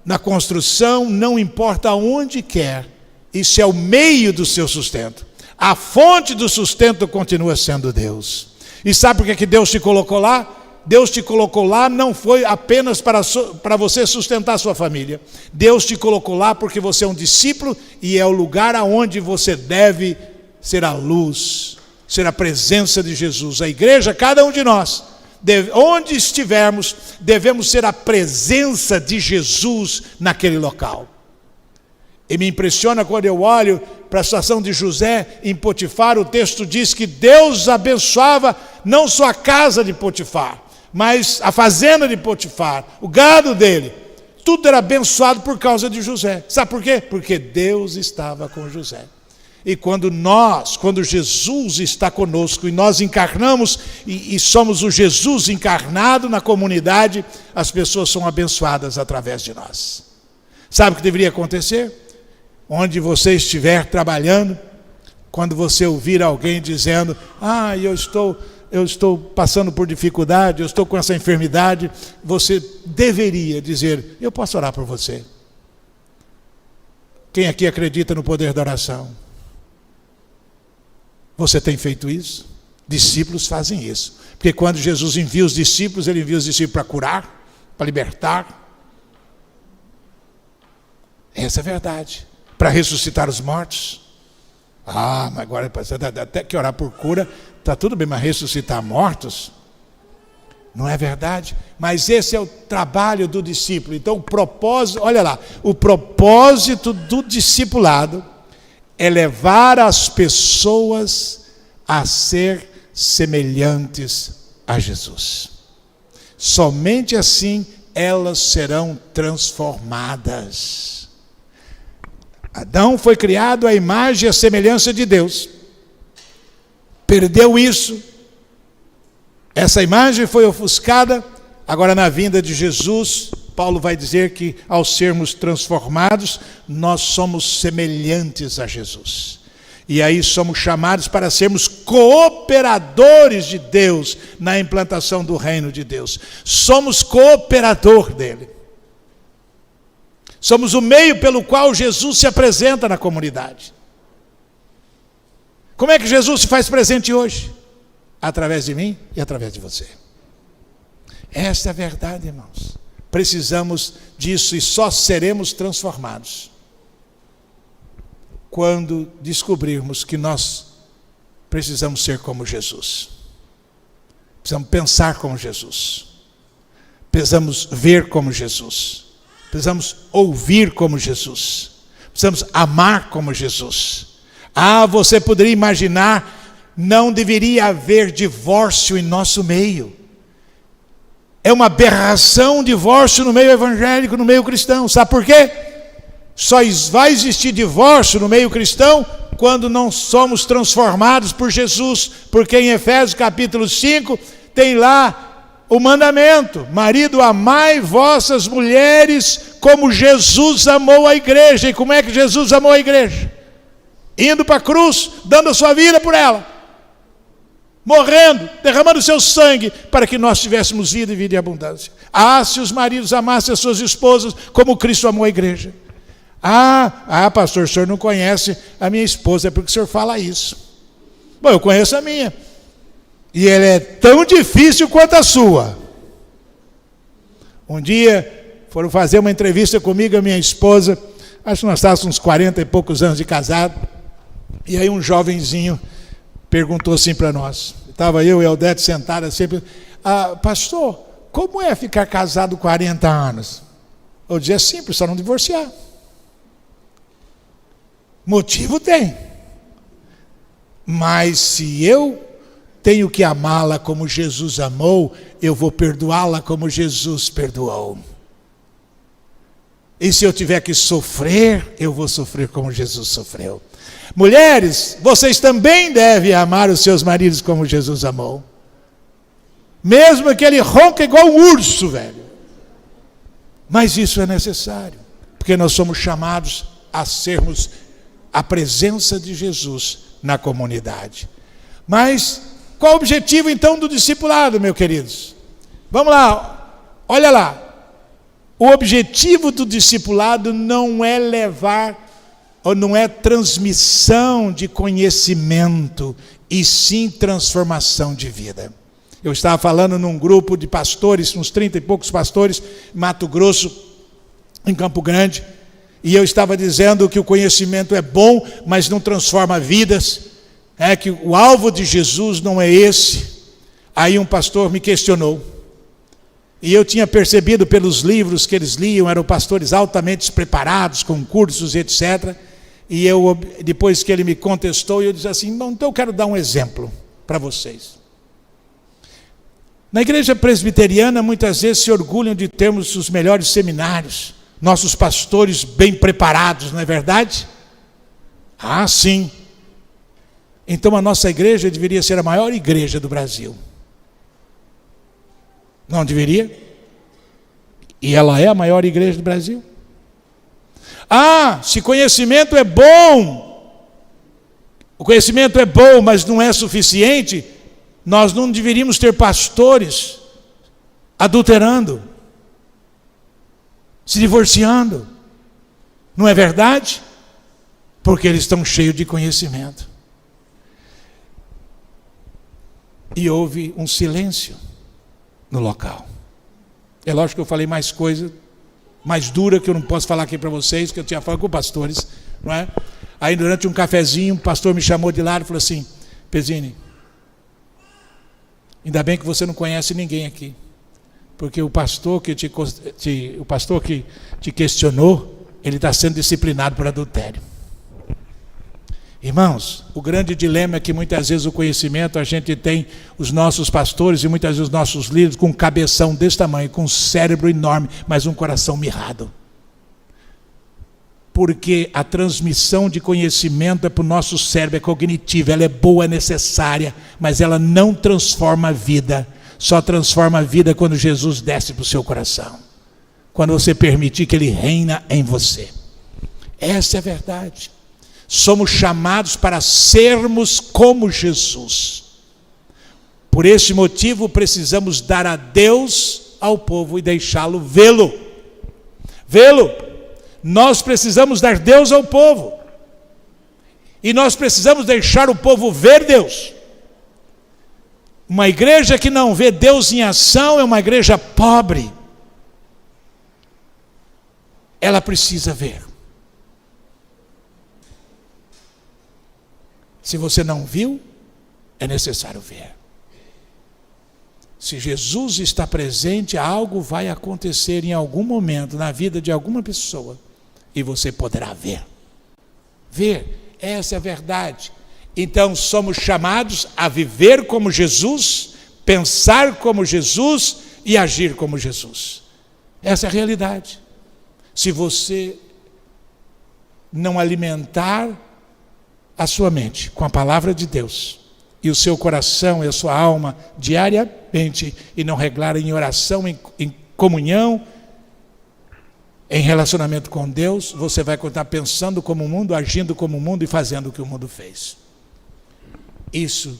na construção, não importa onde quer, isso é o meio do seu sustento. A fonte do sustento continua sendo Deus. E sabe por que Deus te colocou lá? Deus te colocou lá não foi apenas para você sustentar a sua família. Deus te colocou lá porque você é um discípulo e é o lugar aonde você deve ser a luz, ser a presença de Jesus. A igreja, cada um de nós, onde estivermos, devemos ser a presença de Jesus naquele local. E me impressiona quando eu olho para a situação de José em Potifar, o texto diz que Deus abençoava não só a casa de Potifar, mas a fazenda de Potifar, o gado dele, tudo era abençoado por causa de José. Sabe por quê? Porque Deus estava com José. E quando Jesus está conosco e nós encarnamos e somos o Jesus encarnado na comunidade, as pessoas são abençoadas através de nós. Sabe o que deveria acontecer? Onde você estiver trabalhando, quando você ouvir alguém dizendo, eu estou passando por dificuldade, eu estou com essa enfermidade, você deveria dizer, eu posso orar por você. Quem aqui acredita no poder da oração? Você tem feito isso? Discípulos fazem isso. Porque quando Jesus envia os discípulos, ele envia os discípulos para curar, para libertar. Essa é a verdade. Para ressuscitar os mortos. Mas agora até que orar por cura, está tudo bem, mas ressuscitar mortos? Não é verdade? Mas esse é o trabalho do discípulo. Então o propósito, olha lá, o propósito do discipulado é levar as pessoas a ser semelhantes a Jesus. Somente assim elas serão transformadas. Adão foi criado à imagem e à semelhança de Deus. Perdeu isso. Essa imagem foi ofuscada. Agora, na vinda de Jesus, Paulo vai dizer que ao sermos transformados, nós somos semelhantes a Jesus. E aí somos chamados para sermos cooperadores de Deus na implantação do reino de Deus. Somos cooperador dele. Somos o meio pelo qual Jesus se apresenta na comunidade. Como é que Jesus se faz presente hoje? Através de mim e através de você. Esta é a verdade, irmãos. Precisamos disso e só seremos transformados quando descobrirmos que nós precisamos ser como Jesus. Precisamos pensar como Jesus. Precisamos ver como Jesus. Precisamos ouvir como Jesus. Precisamos amar como Jesus. Você poderia imaginar, não deveria haver divórcio em nosso meio. É uma aberração divórcio no meio evangélico, no meio cristão. Sabe por quê? Só vai existir divórcio no meio cristão quando não somos transformados por Jesus. Porque em Efésios capítulo 5 tem lá o mandamento: marido, amai vossas mulheres como Jesus amou a igreja. E como é que Jesus amou a igreja? Indo para a cruz, dando a sua vida por ela, morrendo, derramando o seu sangue, para que nós tivéssemos vida e vida em abundância. Se os maridos amassem as suas esposas como Cristo amou a igreja. Pastor, o senhor não conhece a minha esposa, é porque o senhor fala isso. Bom, eu conheço a minha. E ela é tão difícil quanto a sua. Um dia foram fazer uma entrevista comigo, a minha esposa, acho que nós estávamos uns 40 e poucos anos de casado, e aí um jovenzinho perguntou assim para nós, estava eu e a Eldete sentadas sempre, pastor, como é ficar casado 40 anos? Eu dizia, é simples, só não divorciar. Motivo tem. Mas se eu tenho que amá-la como Jesus amou, eu vou perdoá-la como Jesus perdoou. E se eu tiver que sofrer, eu vou sofrer como Jesus sofreu. Mulheres, vocês também devem amar os seus maridos como Jesus amou. Mesmo que ele ronca igual um urso, velho. Mas isso é necessário, porque nós somos chamados a sermos a presença de Jesus na comunidade. Mas qual o objetivo então do discipulado, meus queridos? Vamos lá, olha lá. O objetivo do discipulado não é levar, ou não é transmissão de conhecimento, e sim transformação de vida. Eu estava falando num grupo de pastores, uns 30 e poucos pastores, em Mato Grosso, em Campo Grande, e eu estava dizendo que o conhecimento é bom, mas não transforma vidas. Que o alvo de Jesus não é esse. Aí um pastor me questionou. E eu tinha percebido pelos livros que eles liam, eram pastores altamente preparados, com cursos, etc. E eu, depois que ele me contestou, eu disse assim, bom, então eu quero dar um exemplo para vocês. Na igreja presbiteriana, muitas vezes se orgulham de termos os melhores seminários, nossos pastores bem preparados, não é verdade? Ah, sim. Então a nossa igreja deveria ser a maior igreja do Brasil. Não deveria? E ela é a maior igreja do Brasil? Ah, se conhecimento é bom, o conhecimento é bom, mas não é suficiente, nós não deveríamos ter pastores adulterando, se divorciando, não é verdade? Porque eles estão cheios de conhecimento. E houve um silêncio no local. É lógico que eu falei mais coisa, mais dura, que eu não posso falar aqui para vocês, que eu tinha falado com pastores, não é? Aí durante um cafezinho, um pastor me chamou de lado e falou assim, Pezzini, ainda bem que você não conhece ninguém aqui, porque o pastor que te questionou, ele está sendo disciplinado por adultério. Irmãos, o grande dilema é que muitas vezes o conhecimento, a gente tem os nossos pastores e muitas vezes os nossos líderes com um cabeção desse tamanho, com um cérebro enorme, mas um coração mirrado. Porque a transmissão de conhecimento é para o nosso cérebro, é cognitiva, ela é boa, é necessária, mas ela não transforma a vida. Só transforma a vida quando Jesus desce para o seu coração. Quando você permitir que Ele reina em você. Essa é a verdade. Somos chamados para sermos como Jesus. Por esse motivo precisamos dar a Deus ao povo e deixá-lo vê-lo. Vê-lo. Nós precisamos dar Deus ao povo. E nós precisamos deixar o povo ver Deus. Uma igreja que não vê Deus em ação é uma igreja pobre. Ela precisa ver. Se você não viu, é necessário ver. Se Jesus está presente, algo vai acontecer em algum momento na vida de alguma pessoa e você poderá ver. Ver, essa é a verdade. Então somos chamados a viver como Jesus, pensar como Jesus e agir como Jesus. Essa é a realidade. Se você não alimentar a sua mente com a palavra de Deus e o seu coração e a sua alma diariamente e não reglar em oração, em comunhão, em relacionamento com Deus, você vai continuar pensando como o mundo, agindo como o mundo e fazendo o que o mundo fez. Isso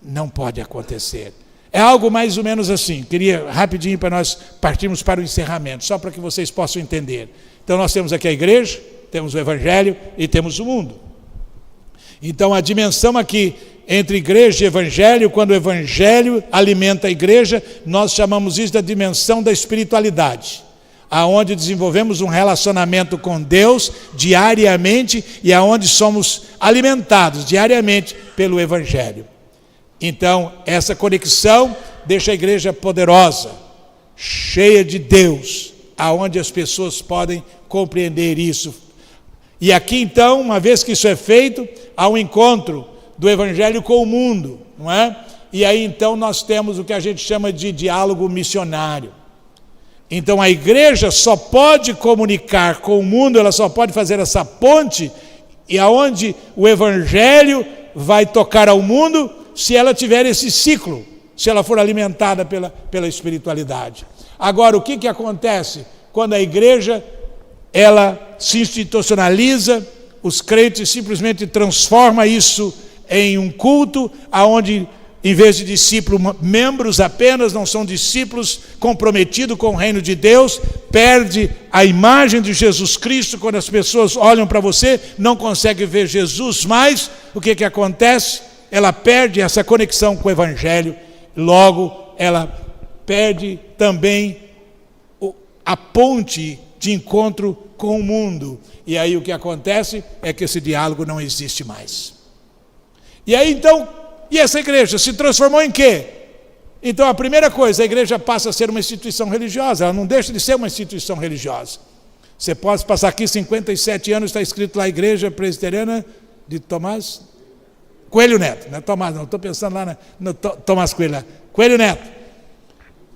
não pode acontecer. É algo mais ou menos assim. Queria rapidinho para nós partirmos para o encerramento, só para que vocês possam entender. Então nós temos aqui a igreja, temos o evangelho e temos o mundo. Então a dimensão aqui entre igreja e evangelho, quando o evangelho alimenta a igreja, nós chamamos isso da dimensão da espiritualidade, aonde desenvolvemos um relacionamento com Deus diariamente e aonde somos alimentados diariamente pelo evangelho. Então essa conexão deixa a igreja poderosa, cheia de Deus, aonde as pessoas podem compreender isso. E aqui então, uma vez que isso é feito, há um encontro do evangelho com o mundo, não é? E aí então nós temos o que a gente chama de diálogo missionário. Então a igreja só pode comunicar com o mundo, ela só pode fazer essa ponte, e aonde o evangelho vai tocar ao mundo, se ela tiver esse ciclo, se ela for alimentada pela espiritualidade. Agora, o que acontece quando a igreja ela se institucionaliza, os crentes simplesmente transformam isso em um culto, onde em vez de discípulos, membros apenas, não são discípulos comprometidos com o reino de Deus, perde a imagem de Jesus Cristo. Quando as pessoas olham para você, não conseguem ver Jesus mais, o que acontece? Ela perde essa conexão com o evangelho, logo ela perde também a ponte de encontro com o mundo, e aí o que acontece é que esse diálogo não existe mais. E aí então, e essa igreja se transformou em quê? Então a primeira coisa, a igreja passa a ser uma instituição religiosa, ela não deixa de ser uma instituição religiosa. Você pode passar aqui 57 anos, está escrito lá, Igreja Presbiteriana de Tomás Coelho Neto, não é Tomás não, estou pensando lá no Tomás Coelho, Coelho Neto.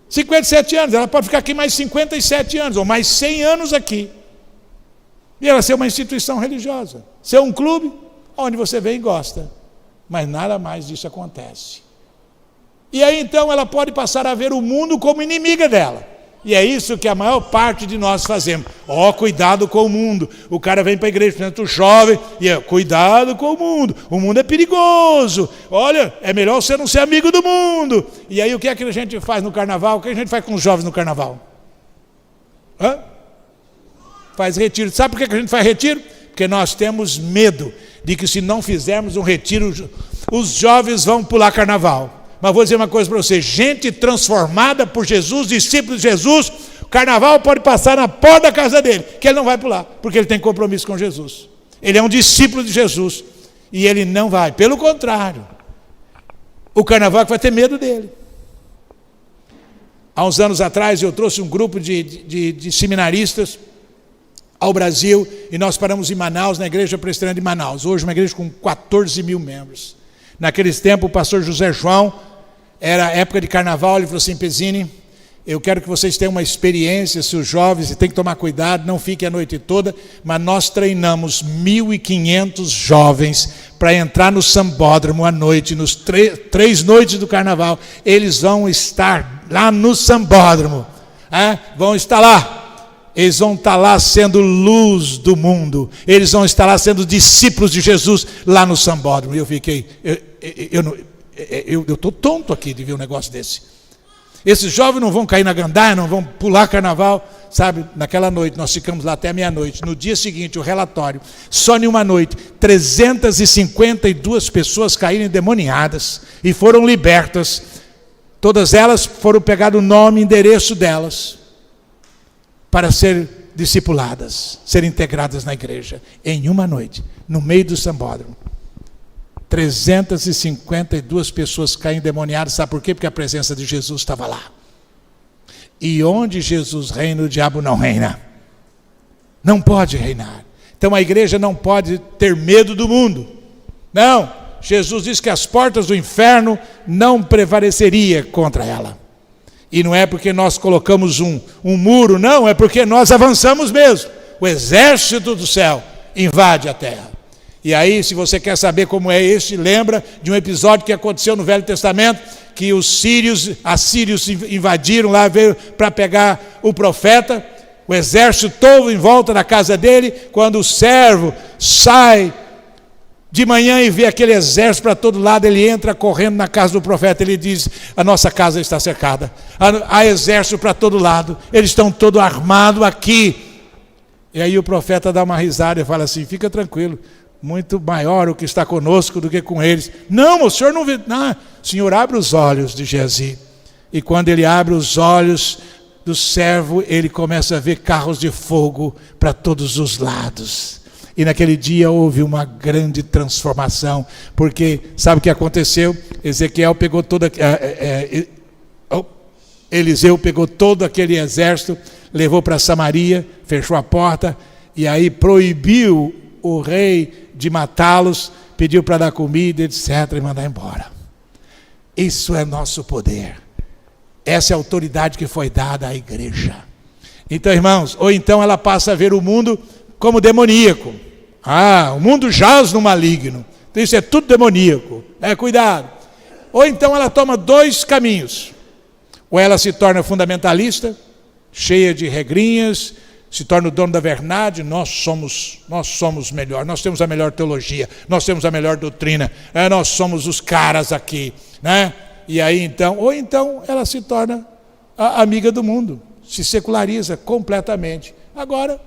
57 anos, ela pode ficar aqui mais 57 anos, ou mais 100 anos aqui. E ela ser uma instituição religiosa, ser um clube onde você vem e gosta, mas nada mais disso acontece. E aí então ela pode passar a ver o mundo como inimiga dela. E é isso que a maior parte de nós fazemos. Cuidado com o mundo. O cara vem para a igreja, portanto, jovem, e cuidado com o mundo é perigoso. Olha, é melhor você não ser amigo do mundo. E aí o que é que a gente faz no carnaval? O que a gente faz com os jovens no carnaval? Faz retiro. Sabe por que a gente faz retiro? Porque nós temos medo de que se não fizermos um retiro, os jovens vão pular carnaval. Mas vou dizer uma coisa para você, gente transformada por Jesus, discípulos de Jesus, o carnaval pode passar na porta da casa dele, que ele não vai pular, porque ele tem compromisso com Jesus. Ele é um discípulo de Jesus, e ele não vai, pelo contrário, o carnaval vai ter medo dele. Há uns anos atrás eu trouxe um grupo de seminaristas ao Brasil, e nós paramos em Manaus, na Igreja Presbiteriana de Manaus, hoje uma igreja com 14 mil membros. Naqueles tempos o pastor José João, era época de carnaval, ele falou assim, Pezzini, eu quero que vocês tenham uma experiência, se os jovens, e tem que tomar cuidado, não fiquem a noite toda, mas nós treinamos 1.500 jovens para entrar no sambódromo à noite, nos três noites do carnaval, eles vão estar lá no sambódromo, vão estar lá, eles vão estar lá sendo luz do mundo, eles vão estar lá sendo discípulos de Jesus lá no sambódromo. E eu fiquei, eu estou tonto aqui de ver um negócio desse. Esses jovens não vão cair na gandaia, não vão pular carnaval, sabe? Naquela noite, nós ficamos lá até meia-noite. No dia seguinte, o relatório, só em uma noite, 352 pessoas caíram endemoniadas e foram libertas. Todas elas foram pegar o nome e endereço delas para ser discipuladas, ser integradas na igreja. Em uma noite, no meio do sambódromo. 352 pessoas caem endemoniadas, sabe por quê? Porque a presença de Jesus estava lá. E onde Jesus reina, o diabo não reina. Não pode reinar. Então a igreja não pode ter medo do mundo. Não, Jesus disse que as portas do inferno não prevaleceria contra ela. E não é porque nós colocamos um muro, não, é porque nós avançamos mesmo. O exército do céu invade a terra. E aí, se você quer saber como é este, lembra de um episódio que aconteceu no Velho Testamento, que os assírios invadiram lá, veio para pegar o profeta, o exército todo em volta da casa dele, quando o servo sai de manhã e vê aquele exército para todo lado, ele entra correndo na casa do profeta, ele diz, a nossa casa está cercada, há exército para todo lado, eles estão todos armados aqui. E aí o profeta dá uma risada e fala assim, fica tranquilo, muito maior o que está conosco do que com eles. Não, o senhor não vê, não. O senhor abre os olhos de Geazi, e quando ele abre os olhos do servo, ele começa a ver carros de fogo para todos os lados. E naquele dia houve uma grande transformação, porque sabe o que aconteceu? Eliseu pegou todo aquele exército, levou para Samaria, fechou a porta, e aí proibiu o rei de matá-los, pediu para dar comida, etc., e mandar embora. Isso é nosso poder. Essa é a autoridade que foi dada à igreja. Então, irmãos, ou então ela passa a ver o mundo como demoníaco. O mundo jaz no maligno. Então isso é tudo demoníaco. Cuidado. Ou então ela toma dois caminhos. Ou ela se torna fundamentalista, cheia de regrinhas, se torna o dono da verdade, nós somos melhor, nós temos a melhor teologia, nós temos a melhor doutrina, nós somos os caras aqui, né? E aí então, ou então ela se torna a amiga do mundo, se seculariza completamente. Agora,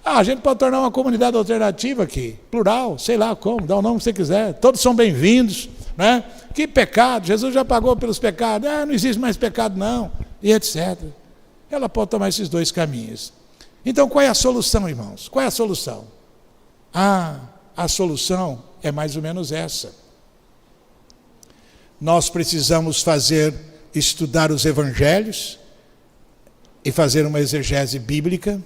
a gente pode tornar uma comunidade alternativa aqui, plural, sei lá como, dá o nome que você quiser, todos são bem-vindos, né? Que pecado, Jesus já pagou pelos pecados, não existe mais pecado não, e etc. Ela pode tomar esses dois caminhos. Então qual é a solução, irmãos? Qual é a solução? A solução é mais ou menos essa. Nós precisamos fazer estudar os evangelhos e fazer uma exegese bíblica,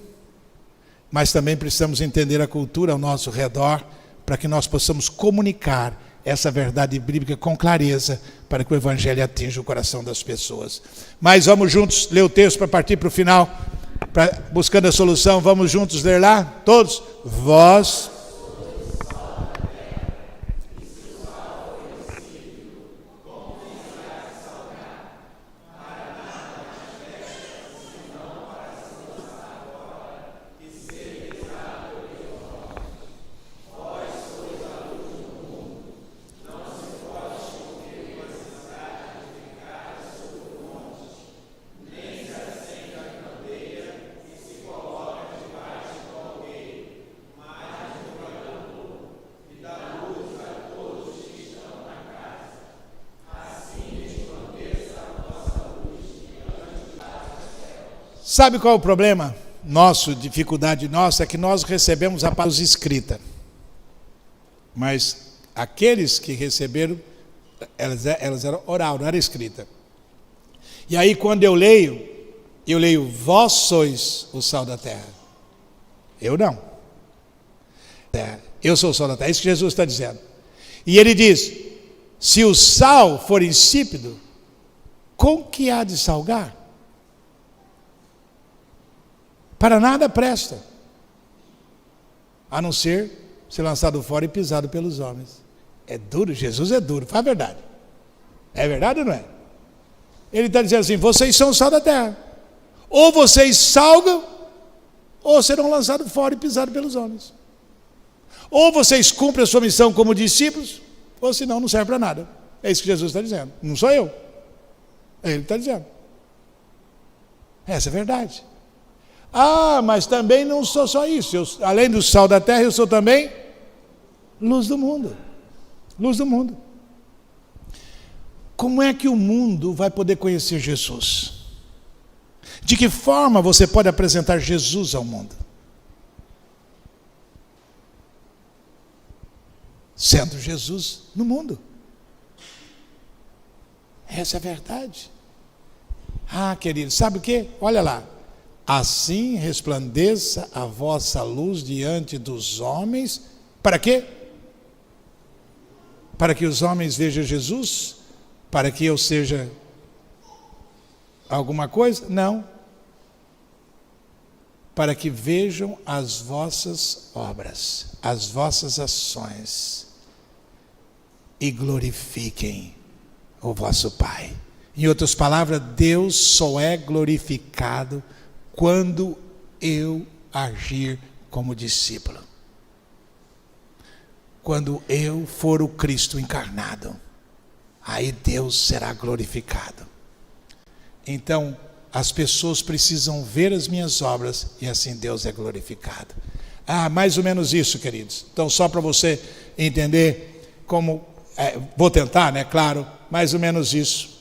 mas também precisamos entender a cultura ao nosso redor para que nós possamos comunicar essa verdade bíblica com clareza para que o evangelho atinja o coração das pessoas. Mas vamos juntos ler o texto para partir para o final, buscando a solução. Vamos juntos ler lá, todos. Vós sabe qual é o problema nosso, dificuldade nossa? É que nós recebemos a palavra escrita. Mas aqueles que receberam, elas eram oral, não era escrita. E aí quando eu leio, vós sois o sal da terra. Eu não. Eu sou o sal da terra, é isso que Jesus está dizendo. E ele diz, se o sal for insípido, com que há de salgar? Para nada presta, a não ser lançado fora e pisado pelos homens. É duro, Jesus é duro, fala a verdade. É verdade ou não é? Ele está dizendo assim, vocês são o sal da terra. Ou vocês salgam, ou serão lançados fora e pisados pelos homens. Ou vocês cumprem a sua missão como discípulos, ou senão não serve para nada. É isso que Jesus está dizendo, não sou eu. Ele está dizendo. Essa é a verdade. Ah, mas também não sou só isso. Além do sal da terra, eu sou também luz do mundo. Luz do mundo. Como é que o mundo vai poder conhecer Jesus? De que forma você pode apresentar Jesus ao mundo? Sendo Jesus no mundo. Essa é a verdade. Ah, querido, sabe o quê? Olha lá. Assim resplandeça a vossa luz diante dos homens. Para quê? Para que os homens vejam Jesus? Para que eu seja alguma coisa? Não. Para que vejam as vossas obras, as vossas ações e glorifiquem o vosso Pai. Em outras palavras, Deus só é glorificado quando eu agir como discípulo. Quando eu for o Cristo encarnado, aí Deus será glorificado. Então, as pessoas precisam ver as minhas obras e assim Deus é glorificado. Ah, mais ou menos isso, queridos. Então, só para você entender como, vou tentar, né? Claro, mais ou menos isso.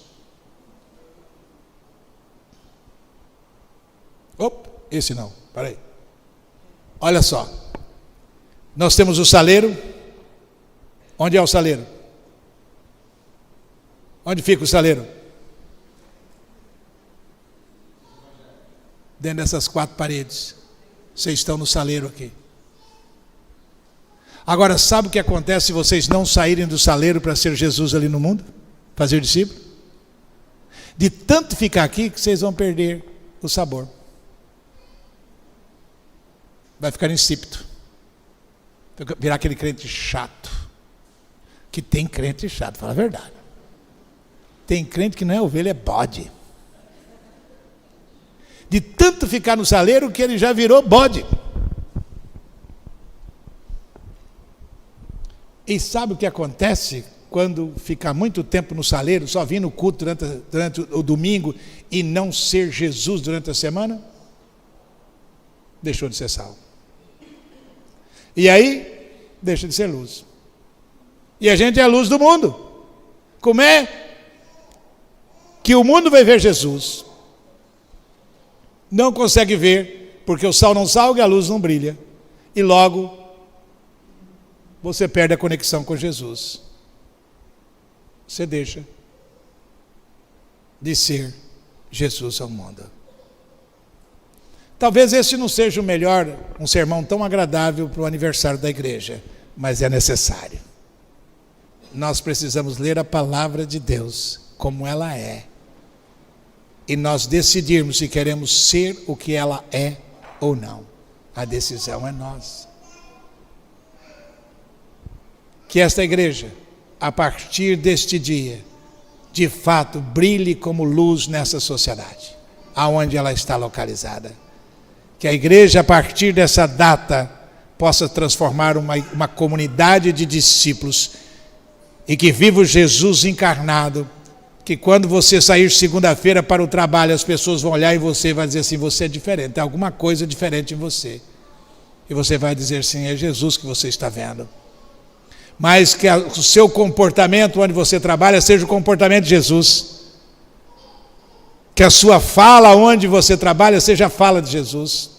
Opa, esse não, peraí. Olha só. Nós temos o saleiro. Onde é o saleiro? Onde fica o saleiro? Dentro dessas 4 paredes. Vocês estão no saleiro aqui. Agora, sabe o que acontece se vocês não saírem do saleiro para ser Jesus ali no mundo? Fazer discípulo? De tanto ficar aqui que vocês vão perder o sabor. Vai ficar insípido. Virar aquele crente chato. Que tem crente chato, fala a verdade. Tem crente que não é ovelha, é bode. De tanto ficar no saleiro que ele já virou bode. E sabe o que acontece quando ficar muito tempo no saleiro, só vir no culto durante o domingo e não ser Jesus durante a semana? Deixou de ser sal. E aí, deixa de ser luz. E a gente é a luz do mundo. Como é que o mundo vai ver Jesus? Não consegue ver, porque o sal não salga e a luz não brilha. E logo, você perde a conexão com Jesus. Você deixa de ser Jesus ao mundo. Talvez esse não seja um sermão tão agradável para o aniversário da igreja, mas é necessário. Nós precisamos ler a palavra de Deus como ela é, e nós decidirmos se queremos ser o que ela é ou não. A decisão é nossa. Que esta igreja, a partir deste dia, de fato brilhe como luz nessa sociedade, aonde ela está localizada. Que a igreja, a partir dessa data, possa transformar uma comunidade de discípulos, e que viva o Jesus encarnado, que quando você sair segunda-feira para o trabalho, as pessoas vão olhar em você e vão dizer assim: você é diferente, tem alguma coisa diferente em você. E você vai dizer sim, é Jesus que você está vendo. Mas que o seu comportamento onde você trabalha seja o comportamento de Jesus. Que a sua fala onde você trabalha seja a fala de Jesus.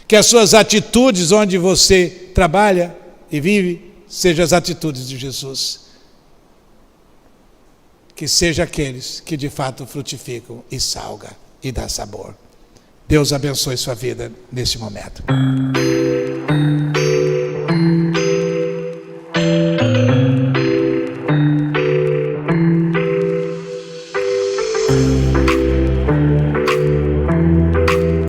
Que as suas atitudes onde você trabalha e vive sejam as atitudes de Jesus. Que sejam aqueles que de fato frutificam e salgam e dá sabor. Deus abençoe sua vida neste momento.